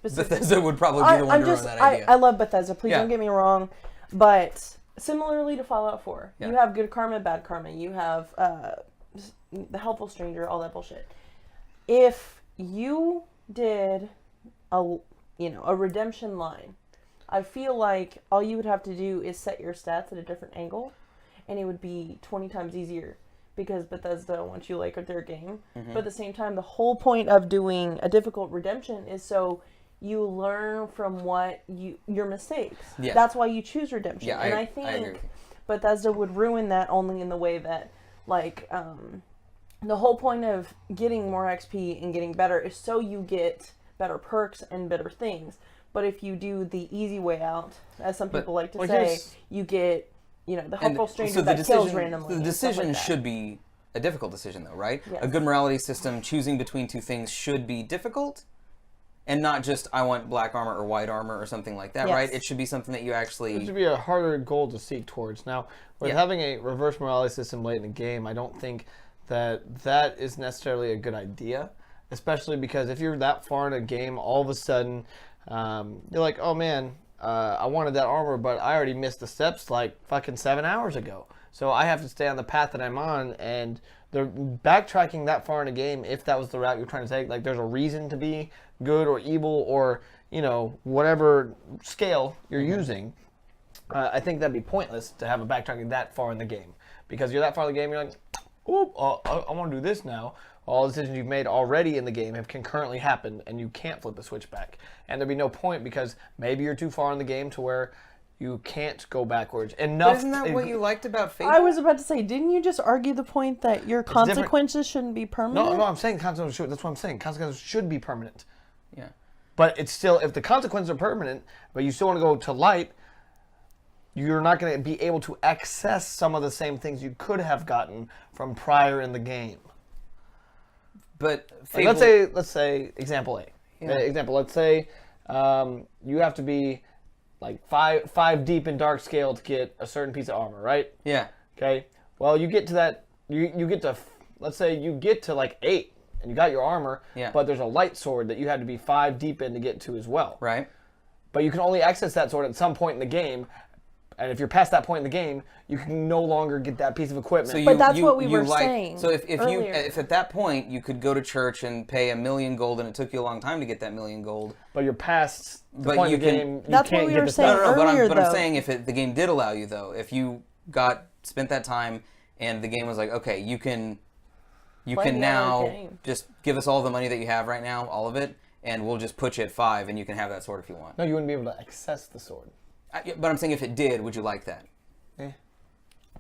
Speaker 1: Bethesda would probably be the one to ruin that idea.
Speaker 3: I love Bethesda. Please don't get me wrong, but similarly to Fallout 4, you have good karma, bad karma. You have the helpful stranger, all that bullshit. If you did a redemption line, I feel like all you would have to do is set your stats at a different angle, and it would be 20 times easier because Bethesda wants you like with their game. Mm-hmm. But at the same time, the whole point of doing a difficult redemption is so you learn from your mistakes. Yeah. That's why you choose redemption. Yeah, and I think Bethesda would ruin that only in the way that like the whole point of getting more XP and getting better is so you get better perks and better things. But if you do the easy way out, as some people like to say, you get, the helpful stranger that kills randomly.
Speaker 1: The decision should be a difficult decision, though, right? Yes. A good morality system, choosing between two things should be difficult, and not just I want black armor or white armor or something like that, right? It should be something that you actually...
Speaker 2: It should be a harder goal to seek towards. Now, with having a reverse morality system late in the game, I don't think that is necessarily a good idea. especially because if you're that far in a game, all of a sudden you're like, oh man, I wanted that armor, but I already missed the steps like fucking 7 hours ago. So I have to stay on the path that I'm on, and the backtracking that far in a game, if that was the route you're trying to take, like there's a reason to be good or evil or, you know, whatever scale you're using, I think that'd be pointless to have a backtracking that far in the game. Because you're that far in the game, you're like, oh, I want to do this now. All the decisions you've made already in the game have concurrently happened, and you can't flip the switch back. And there'd be no point because maybe you're too far in the game to where you can't go backwards. Enough.
Speaker 1: Isn't that what you liked about Fable?
Speaker 3: I was about to say, didn't you just argue the point that your consequences shouldn't be permanent?
Speaker 2: No, I'm saying consequences should. That's what I'm saying. Consequences should be permanent.
Speaker 1: Yeah.
Speaker 2: But it's still, if the consequences are permanent, but you still want to go to light, you're not going to be able to access some of the same things you could have gotten from prior in the game.
Speaker 1: But
Speaker 2: Fable, let's say example A.
Speaker 1: Yeah.
Speaker 2: Example, let's say you have to be like five deep in dark scale to get a certain piece of armor, right?
Speaker 1: Yeah.
Speaker 2: Okay. Well, you get to that. You get to, let's say you get to like 8 and you got your armor.
Speaker 1: Yeah.
Speaker 2: But there's a light sword that you had to be 5 deep in to get to as well.
Speaker 1: Right.
Speaker 2: But you can only access that sword at some point in the game. And if you're past that point in the game, you can no longer get that piece of equipment.
Speaker 3: But that's what we were saying.
Speaker 1: So if
Speaker 3: earlier.
Speaker 1: if at that point you could go to church and pay 1,000,000 gold, and it took you a long time to get that 1,000,000 gold.
Speaker 2: But you're past the
Speaker 1: But
Speaker 2: point
Speaker 1: you
Speaker 2: in the
Speaker 1: can-
Speaker 2: game. You
Speaker 3: That's
Speaker 2: can't
Speaker 3: what we
Speaker 2: get
Speaker 3: were
Speaker 2: the
Speaker 3: saying
Speaker 2: stuff.
Speaker 3: earlier.
Speaker 1: But I'm
Speaker 3: though.
Speaker 1: saying if the game did allow you though, if you spent that time and the game was like, okay, you can
Speaker 3: Play the
Speaker 1: now
Speaker 3: other game.
Speaker 1: just give us all the money that you have right now, all of it, and we'll just put you at 5, and you can have that sword if you want.
Speaker 2: No, you wouldn't be able to access the sword.
Speaker 1: But I'm saying if it did, would you like that?
Speaker 2: Eh.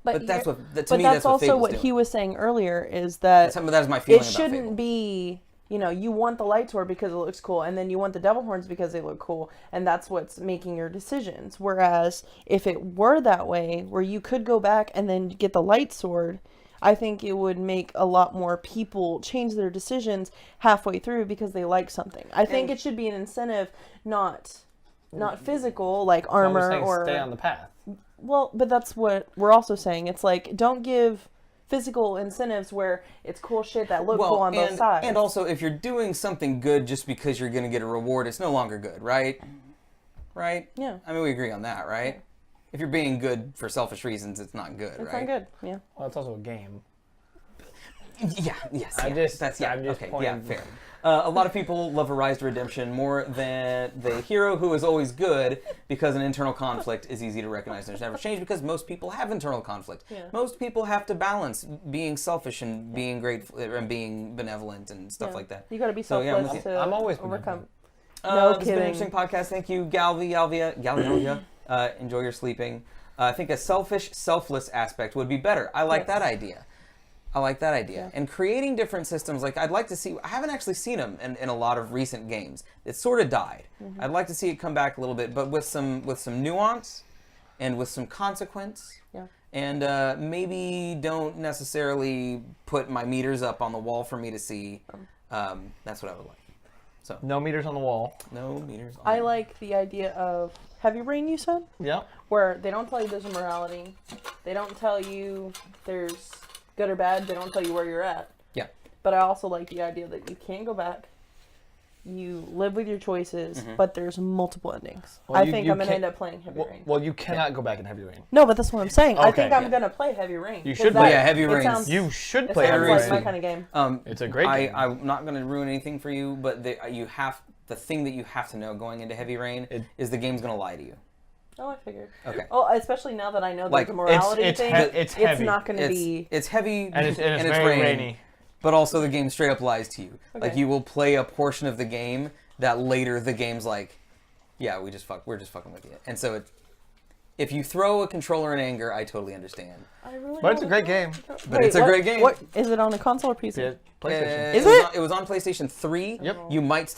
Speaker 1: But that's
Speaker 3: you're-
Speaker 1: what to
Speaker 3: but
Speaker 1: me
Speaker 3: that's
Speaker 1: that's what
Speaker 3: also
Speaker 1: Fable's
Speaker 3: what
Speaker 1: doing.
Speaker 3: he was saying earlier is that
Speaker 1: That's my feeling
Speaker 3: it
Speaker 1: about
Speaker 3: shouldn't
Speaker 1: Fable.
Speaker 3: be, you know, you want the light sword because it looks cool, and then you want the devil horns because they look cool, and that's what's making your decisions. Whereas if it were that way, where you could go back and then get the light sword, I think it would make a lot more people change their decisions halfway through because they like something. I think it should be an incentive, not physical like
Speaker 2: So I'm just
Speaker 3: armor
Speaker 2: saying
Speaker 3: or
Speaker 2: stay on the path.
Speaker 3: well, but that's what we're also saying. It's like, don't give physical incentives where it's cool shit that look cool on both sides.
Speaker 1: And also, if you're doing something good just because you're going to get a reward, it's no longer good, right? Right?
Speaker 3: Yeah.
Speaker 1: I mean, we agree on that, right? If you're being good for selfish reasons, it's not good,
Speaker 3: It's
Speaker 1: right?
Speaker 3: not good. Yeah.
Speaker 2: Well, it's also a game.
Speaker 1: Yeah, yes.
Speaker 2: I'm
Speaker 1: yeah.
Speaker 2: just-
Speaker 1: That's, yeah,
Speaker 2: I'm just
Speaker 1: okay,
Speaker 2: pointing-
Speaker 1: yeah, fair. A lot of people love a Rise to Redemption more than the hero who is always good because an internal conflict is easy to recognize and there's never change because most people have internal conflict.
Speaker 3: Yeah.
Speaker 1: Most people have to balance being selfish and being grateful and being benevolent and stuff
Speaker 3: Yeah.
Speaker 1: like that.
Speaker 3: You got to be
Speaker 1: So, yeah,
Speaker 3: selfless to
Speaker 2: I'm always
Speaker 3: overcome.
Speaker 2: benevolent.
Speaker 3: No
Speaker 1: This has been an
Speaker 3: kidding.
Speaker 1: interesting podcast. Thank you, Galvia. Enjoy your sleeping. I think a selfish, selfless aspect would be better. I like
Speaker 3: Yes.
Speaker 1: that idea. I like that idea.
Speaker 3: Yeah.
Speaker 1: And creating different systems, like I'd like to see, I haven't actually seen them in a lot of recent games. It sort of died.
Speaker 3: Mm-hmm.
Speaker 1: I'd like to see it come back a little bit, but with some nuance and with some consequence.
Speaker 3: Yeah.
Speaker 1: And maybe don't necessarily put my meters up on the wall for me to see. That's what I would like. So
Speaker 2: No meters on the wall.
Speaker 1: no meters on
Speaker 3: I like the idea of heavy rain, you said?
Speaker 2: Yeah.
Speaker 3: Where they don't tell you there's a morality. They don't tell you there's good or bad. They don't tell you where you're at.
Speaker 1: Yeah.
Speaker 3: But I also like the idea that you can't go back. You live with your choices, but there's multiple endings.
Speaker 2: Well,
Speaker 3: I
Speaker 2: you-
Speaker 3: think
Speaker 2: you
Speaker 3: I'm going to
Speaker 2: can't-
Speaker 3: end up playing Heavy Rain.
Speaker 2: Well, you cannot go back in Heavy Rain.
Speaker 3: No, but that's what I'm saying. I
Speaker 2: Okay,
Speaker 3: think I'm
Speaker 2: yeah.
Speaker 3: going to play Heavy Rain.
Speaker 2: You
Speaker 3: 'cause
Speaker 2: should
Speaker 3: that-
Speaker 2: play-
Speaker 1: Yeah, Heavy
Speaker 3: it
Speaker 1: Rain's-
Speaker 3: sounds-
Speaker 2: You should
Speaker 3: It
Speaker 2: play
Speaker 3: sounds
Speaker 2: Heavy
Speaker 3: like
Speaker 2: Rain.
Speaker 3: my kind of game.
Speaker 2: It's a great game.
Speaker 1: I'm not going to ruin anything for you, but the thing that you have to know going into Heavy Rain is the game's going to lie to you.
Speaker 3: Oh, I figured.
Speaker 1: Okay.
Speaker 3: Oh, especially now that I know
Speaker 1: Like,
Speaker 3: there's a morality
Speaker 2: it's
Speaker 3: thing.
Speaker 2: it's heavy.
Speaker 3: not going to be.
Speaker 1: It's heavy
Speaker 2: and it's very rainy.
Speaker 1: but also the game straight up lies to you.
Speaker 3: Okay.
Speaker 1: Like you will play a portion of the game that later the game's like, yeah, we're just fucking with you. And so if you throw a controller in anger, I totally understand.
Speaker 3: I really
Speaker 2: But it's a
Speaker 3: don't
Speaker 2: great
Speaker 3: know.
Speaker 2: game.
Speaker 1: But it's a great game.
Speaker 3: What is it on a console or PC?
Speaker 2: Yeah, PlayStation.
Speaker 3: Is
Speaker 1: was
Speaker 3: it?
Speaker 1: it was on PlayStation 3.
Speaker 2: Yep.
Speaker 1: You might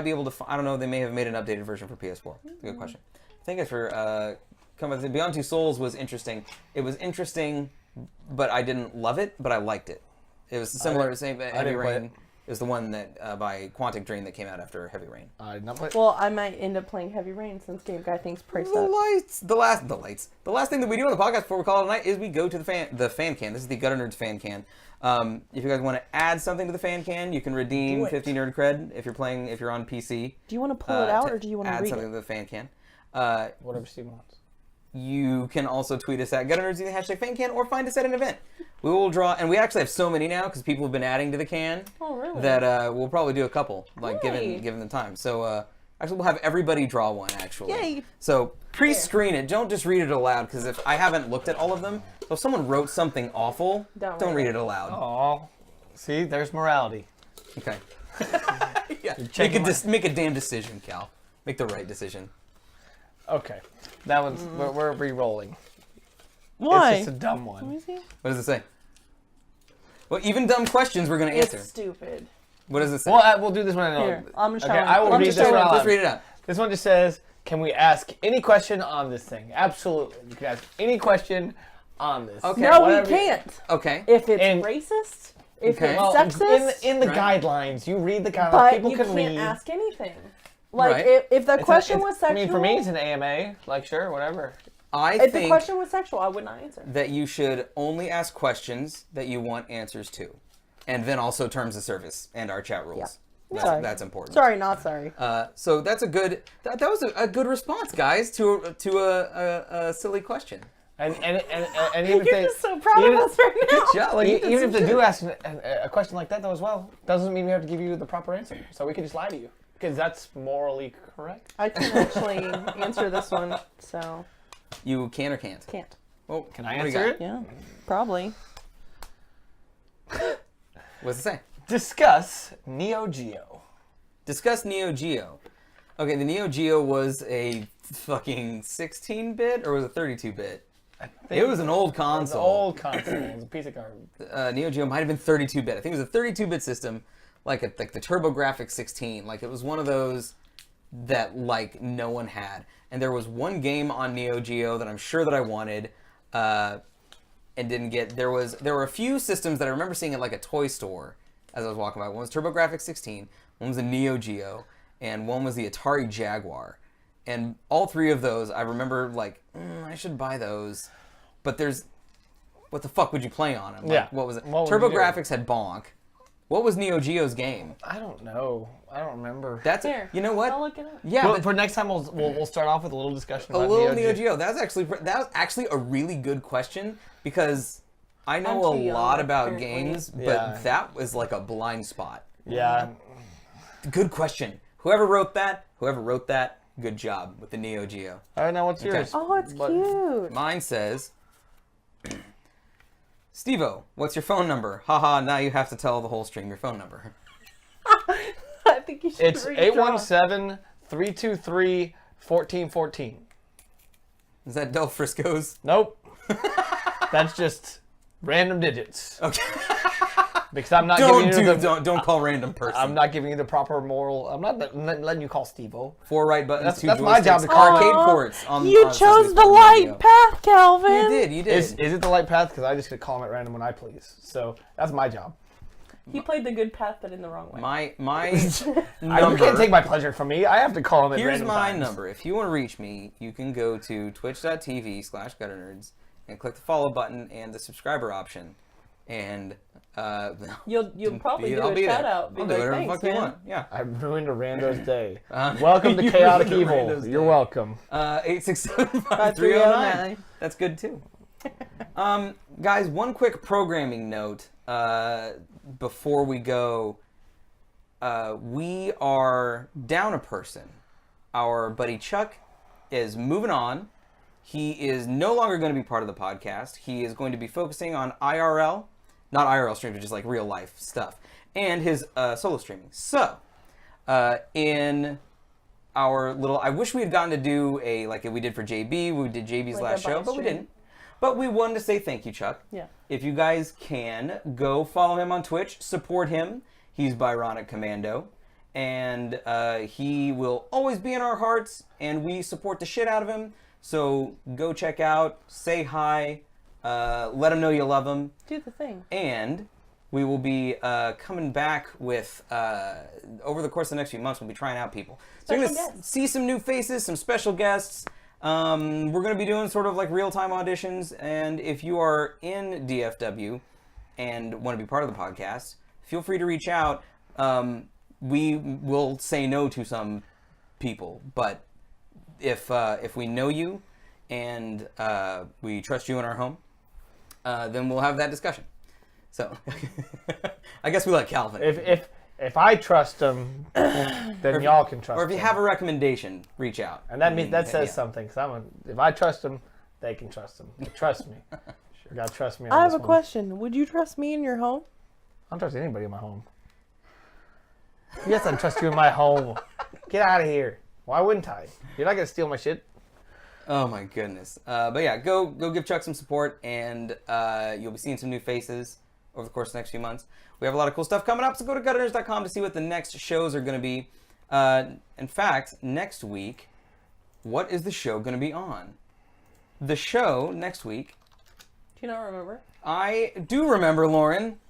Speaker 1: be able to. I don't know. They may have made an updated version for PS4. That's a good question. I think it's for. Beyond Two Souls was interesting. It was interesting, but I didn't love it. But I liked it. It was similar to same Heavy
Speaker 2: didn't play
Speaker 1: Rain. is the one that by Quantic Dream that came out after Heavy Rain.
Speaker 2: I did not play.
Speaker 3: Well, I might end up playing Heavy Rain since Game Guy thinks price
Speaker 1: The
Speaker 3: up.
Speaker 1: lights. The last thing that we do on the podcast before we call it a night is we go to the fan can. This is the Gutter Nerds fan can. If you guys want to add something to the fan can, you can redeem 50 nerd cred if you're on PC.
Speaker 3: Do you want to pull it out or do you want to
Speaker 1: add
Speaker 3: read
Speaker 1: something
Speaker 3: it?
Speaker 1: to the fan can?
Speaker 2: Whatever Steve wants.
Speaker 1: You can also tweet us at Gutter Nerds using the hashtag FanCan or find us at an event. We will draw, and we actually have so many now because people have been adding to the can.
Speaker 3: Oh, really?
Speaker 1: That we'll probably do a couple, like
Speaker 3: Yay.
Speaker 1: given the time. So actually, we'll have everybody draw one. Actually,
Speaker 3: Yay.
Speaker 1: So pre-screen it. Don't just read it aloud because if I haven't looked at all of them, so if someone wrote something awful, don't read it aloud.
Speaker 2: Oh, see, there's morality.
Speaker 1: Okay. Yeah.
Speaker 2: checking
Speaker 1: Make a damn decision, Cal. Make the right decision.
Speaker 2: Okay, that one's we're re-rolling.
Speaker 3: Why?
Speaker 2: It's just a dumb
Speaker 3: Let
Speaker 2: one.
Speaker 3: me see.
Speaker 1: What does it say? Well, even dumb questions we're going to answer.
Speaker 3: It's stupid.
Speaker 1: What does it say?
Speaker 2: Well, we'll do this one.
Speaker 3: Here, I'm gonna show
Speaker 2: Okay,
Speaker 3: him.
Speaker 2: I will
Speaker 3: I'm
Speaker 2: read
Speaker 3: just
Speaker 2: this
Speaker 3: showing
Speaker 2: one
Speaker 3: him.
Speaker 2: out.
Speaker 1: Just read it out.
Speaker 2: This one just says, "Can we ask any question on this thing?" Absolutely, you can ask any question on this.
Speaker 1: Okay.
Speaker 3: No, we
Speaker 2: Whatever you-
Speaker 3: can't.
Speaker 1: Okay.
Speaker 3: If it's
Speaker 2: And-
Speaker 3: racist, if
Speaker 1: Okay.
Speaker 3: it's
Speaker 2: Well,
Speaker 3: sexist,
Speaker 2: in the
Speaker 1: Right.
Speaker 2: guidelines, you read the guidelines.
Speaker 3: but
Speaker 2: People
Speaker 3: you
Speaker 2: can
Speaker 3: can't
Speaker 2: read.
Speaker 3: ask anything. Like
Speaker 1: Right.
Speaker 3: if the question was sexual,
Speaker 2: I mean, for me, it's an AMA. Like, sure, whatever.
Speaker 1: I
Speaker 3: if the
Speaker 1: think
Speaker 3: question was sexual, I would not answer.
Speaker 1: that you should only ask questions that you want answers to. And then also terms of service and our chat rules.
Speaker 3: Yeah. Sorry.
Speaker 1: That's important.
Speaker 3: Sorry, not sorry.
Speaker 1: So that's a good. That was a good response, guys, to a silly question.
Speaker 2: And even if
Speaker 3: You're
Speaker 2: they,
Speaker 3: just so proud
Speaker 2: even,
Speaker 3: of us right now.
Speaker 1: Yeah, like, you did
Speaker 2: even
Speaker 1: some
Speaker 2: if they
Speaker 1: shit.
Speaker 2: do ask a question like that though as well, doesn't mean we have to give you the proper answer. So we can just lie to you because that's morally correct.
Speaker 3: I can actually answer this one, so
Speaker 1: You can or can't?
Speaker 3: can't.
Speaker 1: Well,
Speaker 2: Can I
Speaker 1: what do you
Speaker 2: answer
Speaker 1: got?
Speaker 2: it?
Speaker 3: Yeah, probably.
Speaker 1: What's it say?
Speaker 2: Discuss Neo Geo.
Speaker 1: Discuss Neo Geo. Okay, the Neo Geo was a fucking 16-bit or was it 32-bit? It was an old
Speaker 2: It's an
Speaker 1: console.
Speaker 2: old console. It was a piece of garbage.
Speaker 1: Neo Geo might have been 32-bit. I think it was a 32-bit system, like the TurboGrafx 16. Like it was one of those that like no one had. And there was one game on Neo Geo that I'm sure that I wanted, and didn't get. There were a few systems that I remember seeing at like a toy store as I was walking by. One was TurboGrafx 16, one was a Neo Geo, and one was the Atari Jaguar. And all three of those, I remember like, I should buy those, but what the fuck would you play on them? Like,
Speaker 2: Yeah.
Speaker 1: what was it?
Speaker 2: What would you do?
Speaker 1: TurboGrafx had Bonk. What was Neo Geo's game?
Speaker 2: I don't know. I don't remember.
Speaker 1: That's
Speaker 3: Here,
Speaker 1: you know what?
Speaker 3: I'll look it up.
Speaker 1: Yeah,
Speaker 2: well,
Speaker 1: but
Speaker 2: for next time, we'll start off with a little discussion
Speaker 1: a
Speaker 2: about
Speaker 1: little Neo Geo. That was actually a really good question because I know
Speaker 3: I'm
Speaker 1: a
Speaker 3: too young,
Speaker 1: lot about
Speaker 3: apparently.
Speaker 1: games, but
Speaker 2: Yeah.
Speaker 1: that was like a blind spot.
Speaker 2: Yeah.
Speaker 1: Good question. Whoever wrote that, good job with the Neo Geo.
Speaker 2: All right, now what's
Speaker 1: Okay.
Speaker 2: yours?
Speaker 3: Oh, it's
Speaker 2: What-
Speaker 3: cute.
Speaker 1: Mine says, Steve-O, what's your phone number? Haha, now you have to tell the whole stream your phone number.
Speaker 3: I think you should
Speaker 2: It's
Speaker 3: redraw.
Speaker 2: 817-323-1414.
Speaker 1: Is that Del Frisco's?
Speaker 2: Nope. That's just random digits.
Speaker 1: Okay.
Speaker 2: Because I'm not giving you the
Speaker 1: Don't call random person.
Speaker 2: I'm not giving you the proper moral. I'm not letting you call Steve-O.
Speaker 1: 4 right buttons,
Speaker 2: That's-
Speaker 1: 2
Speaker 2: that's my job
Speaker 1: joysticks,
Speaker 2: to call.
Speaker 1: arcade
Speaker 3: Aw,
Speaker 1: ports on
Speaker 3: You
Speaker 1: on
Speaker 3: chose
Speaker 1: Sesame
Speaker 3: the
Speaker 1: Street
Speaker 3: light
Speaker 1: Video.
Speaker 3: path, Calvin.
Speaker 1: You did.
Speaker 2: Is it the light path? Because I just could call him at random when I please. So that's my job.
Speaker 3: He played the good path, but in the wrong way.
Speaker 1: My
Speaker 2: You
Speaker 1: number.
Speaker 2: can't take my pleasure from me. I have to call him at
Speaker 1: Here's
Speaker 2: random
Speaker 1: my
Speaker 2: times.
Speaker 1: number. If you want to reach me, you can go to twitch.tv/gutternerds and click the follow button and the subscriber option. And
Speaker 3: You'll probably
Speaker 1: I'll
Speaker 3: do
Speaker 1: be
Speaker 3: a
Speaker 1: there.
Speaker 3: shout out.
Speaker 1: I'll do whatever the fuck you want. Yeah.
Speaker 2: I ruined a rando's day.
Speaker 1: Uh,
Speaker 2: Welcome to
Speaker 1: you
Speaker 2: Chaotic
Speaker 1: ruined a
Speaker 2: Evil.
Speaker 1: rando's
Speaker 2: You're
Speaker 1: day.
Speaker 2: welcome.
Speaker 1: 867-5309. That's good too. Guys, one quick programming note before we go. We are down a person. Our buddy Chuck is moving on. He is no longer going to be part of the podcast. He is going to be focusing on IRL, not IRL streams, but just like real life stuff, and his solo streaming. So, in our little, I wish we had gotten to do like we did for JB. We did JB's
Speaker 3: Like
Speaker 1: last
Speaker 3: a
Speaker 1: show,
Speaker 3: bite
Speaker 1: but we
Speaker 3: stream.
Speaker 1: didn't. But we wanted to say thank you, Chuck.
Speaker 3: Yeah.
Speaker 1: If you guys can, go follow him on Twitch, support him. He's Byronic Commando, and he will always be in our hearts, and we support the shit out of him. So go check out, say hi, let him know you love him,
Speaker 3: Do the thing.
Speaker 1: and we will be coming back with, over the course of the next few months, we'll be trying out people. So you're going to see some new faces, some special guests. We're going to be doing sort of like real-time auditions, and if you are in DFW and want to be part of the podcast, feel free to reach out. We will say no to some people, but if we know you and we trust you in our home, then we'll have that discussion. So I guess we let Calvin.
Speaker 2: If I trust them, then y'all can trust them.
Speaker 1: Or if you have a recommendation, reach out.
Speaker 2: And that means that says something. Cause if I trust them, they can trust them. Trust me. Sure. You gotta trust me.
Speaker 3: I have a question. Would you trust me in your home?
Speaker 2: I don't trust anybody in my home. Yes, I trust you in my home. Get out of here. Why wouldn't I? You're not gonna steal my shit.
Speaker 1: Oh my goodness. But yeah, go give Chuck some support, and you'll be seeing some new faces over the course of the next few months. We have a lot of cool stuff coming up, so go to gutternerds.com to see what the next shows are going to be. In fact, next week, what is the show going to be on? The show next week...
Speaker 3: Do you not remember?
Speaker 1: I do remember, Lauren.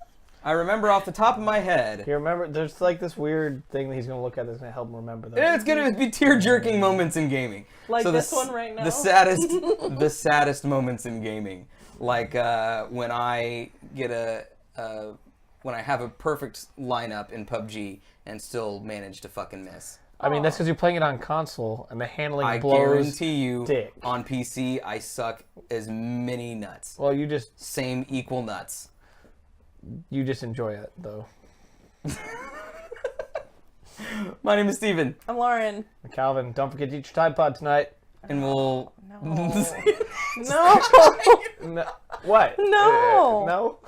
Speaker 1: I remember off the top of my head.
Speaker 2: You remember? There's like this weird thing that he's going to look at that's going to help him remember that.
Speaker 1: It's going to be tear-jerking moments in gaming.
Speaker 3: Like so this one right now?
Speaker 1: The saddest moments in gaming. Like when I get when I have a perfect lineup in PUBG and still manage to fucking miss.
Speaker 2: I mean, that's because you're playing it on console and the handling
Speaker 1: I
Speaker 2: blows. I
Speaker 1: guarantee you,
Speaker 2: dick.
Speaker 1: On PC, I suck as many nuts.
Speaker 2: Well, you just...
Speaker 1: Same equal nuts.
Speaker 2: You just enjoy it, though.
Speaker 1: My name is Steven.
Speaker 3: I'm Lauren.
Speaker 2: Calvin, don't forget to eat your Tide Pod tonight.
Speaker 1: And we'll...
Speaker 3: No.
Speaker 2: No. What?
Speaker 3: No.
Speaker 2: No?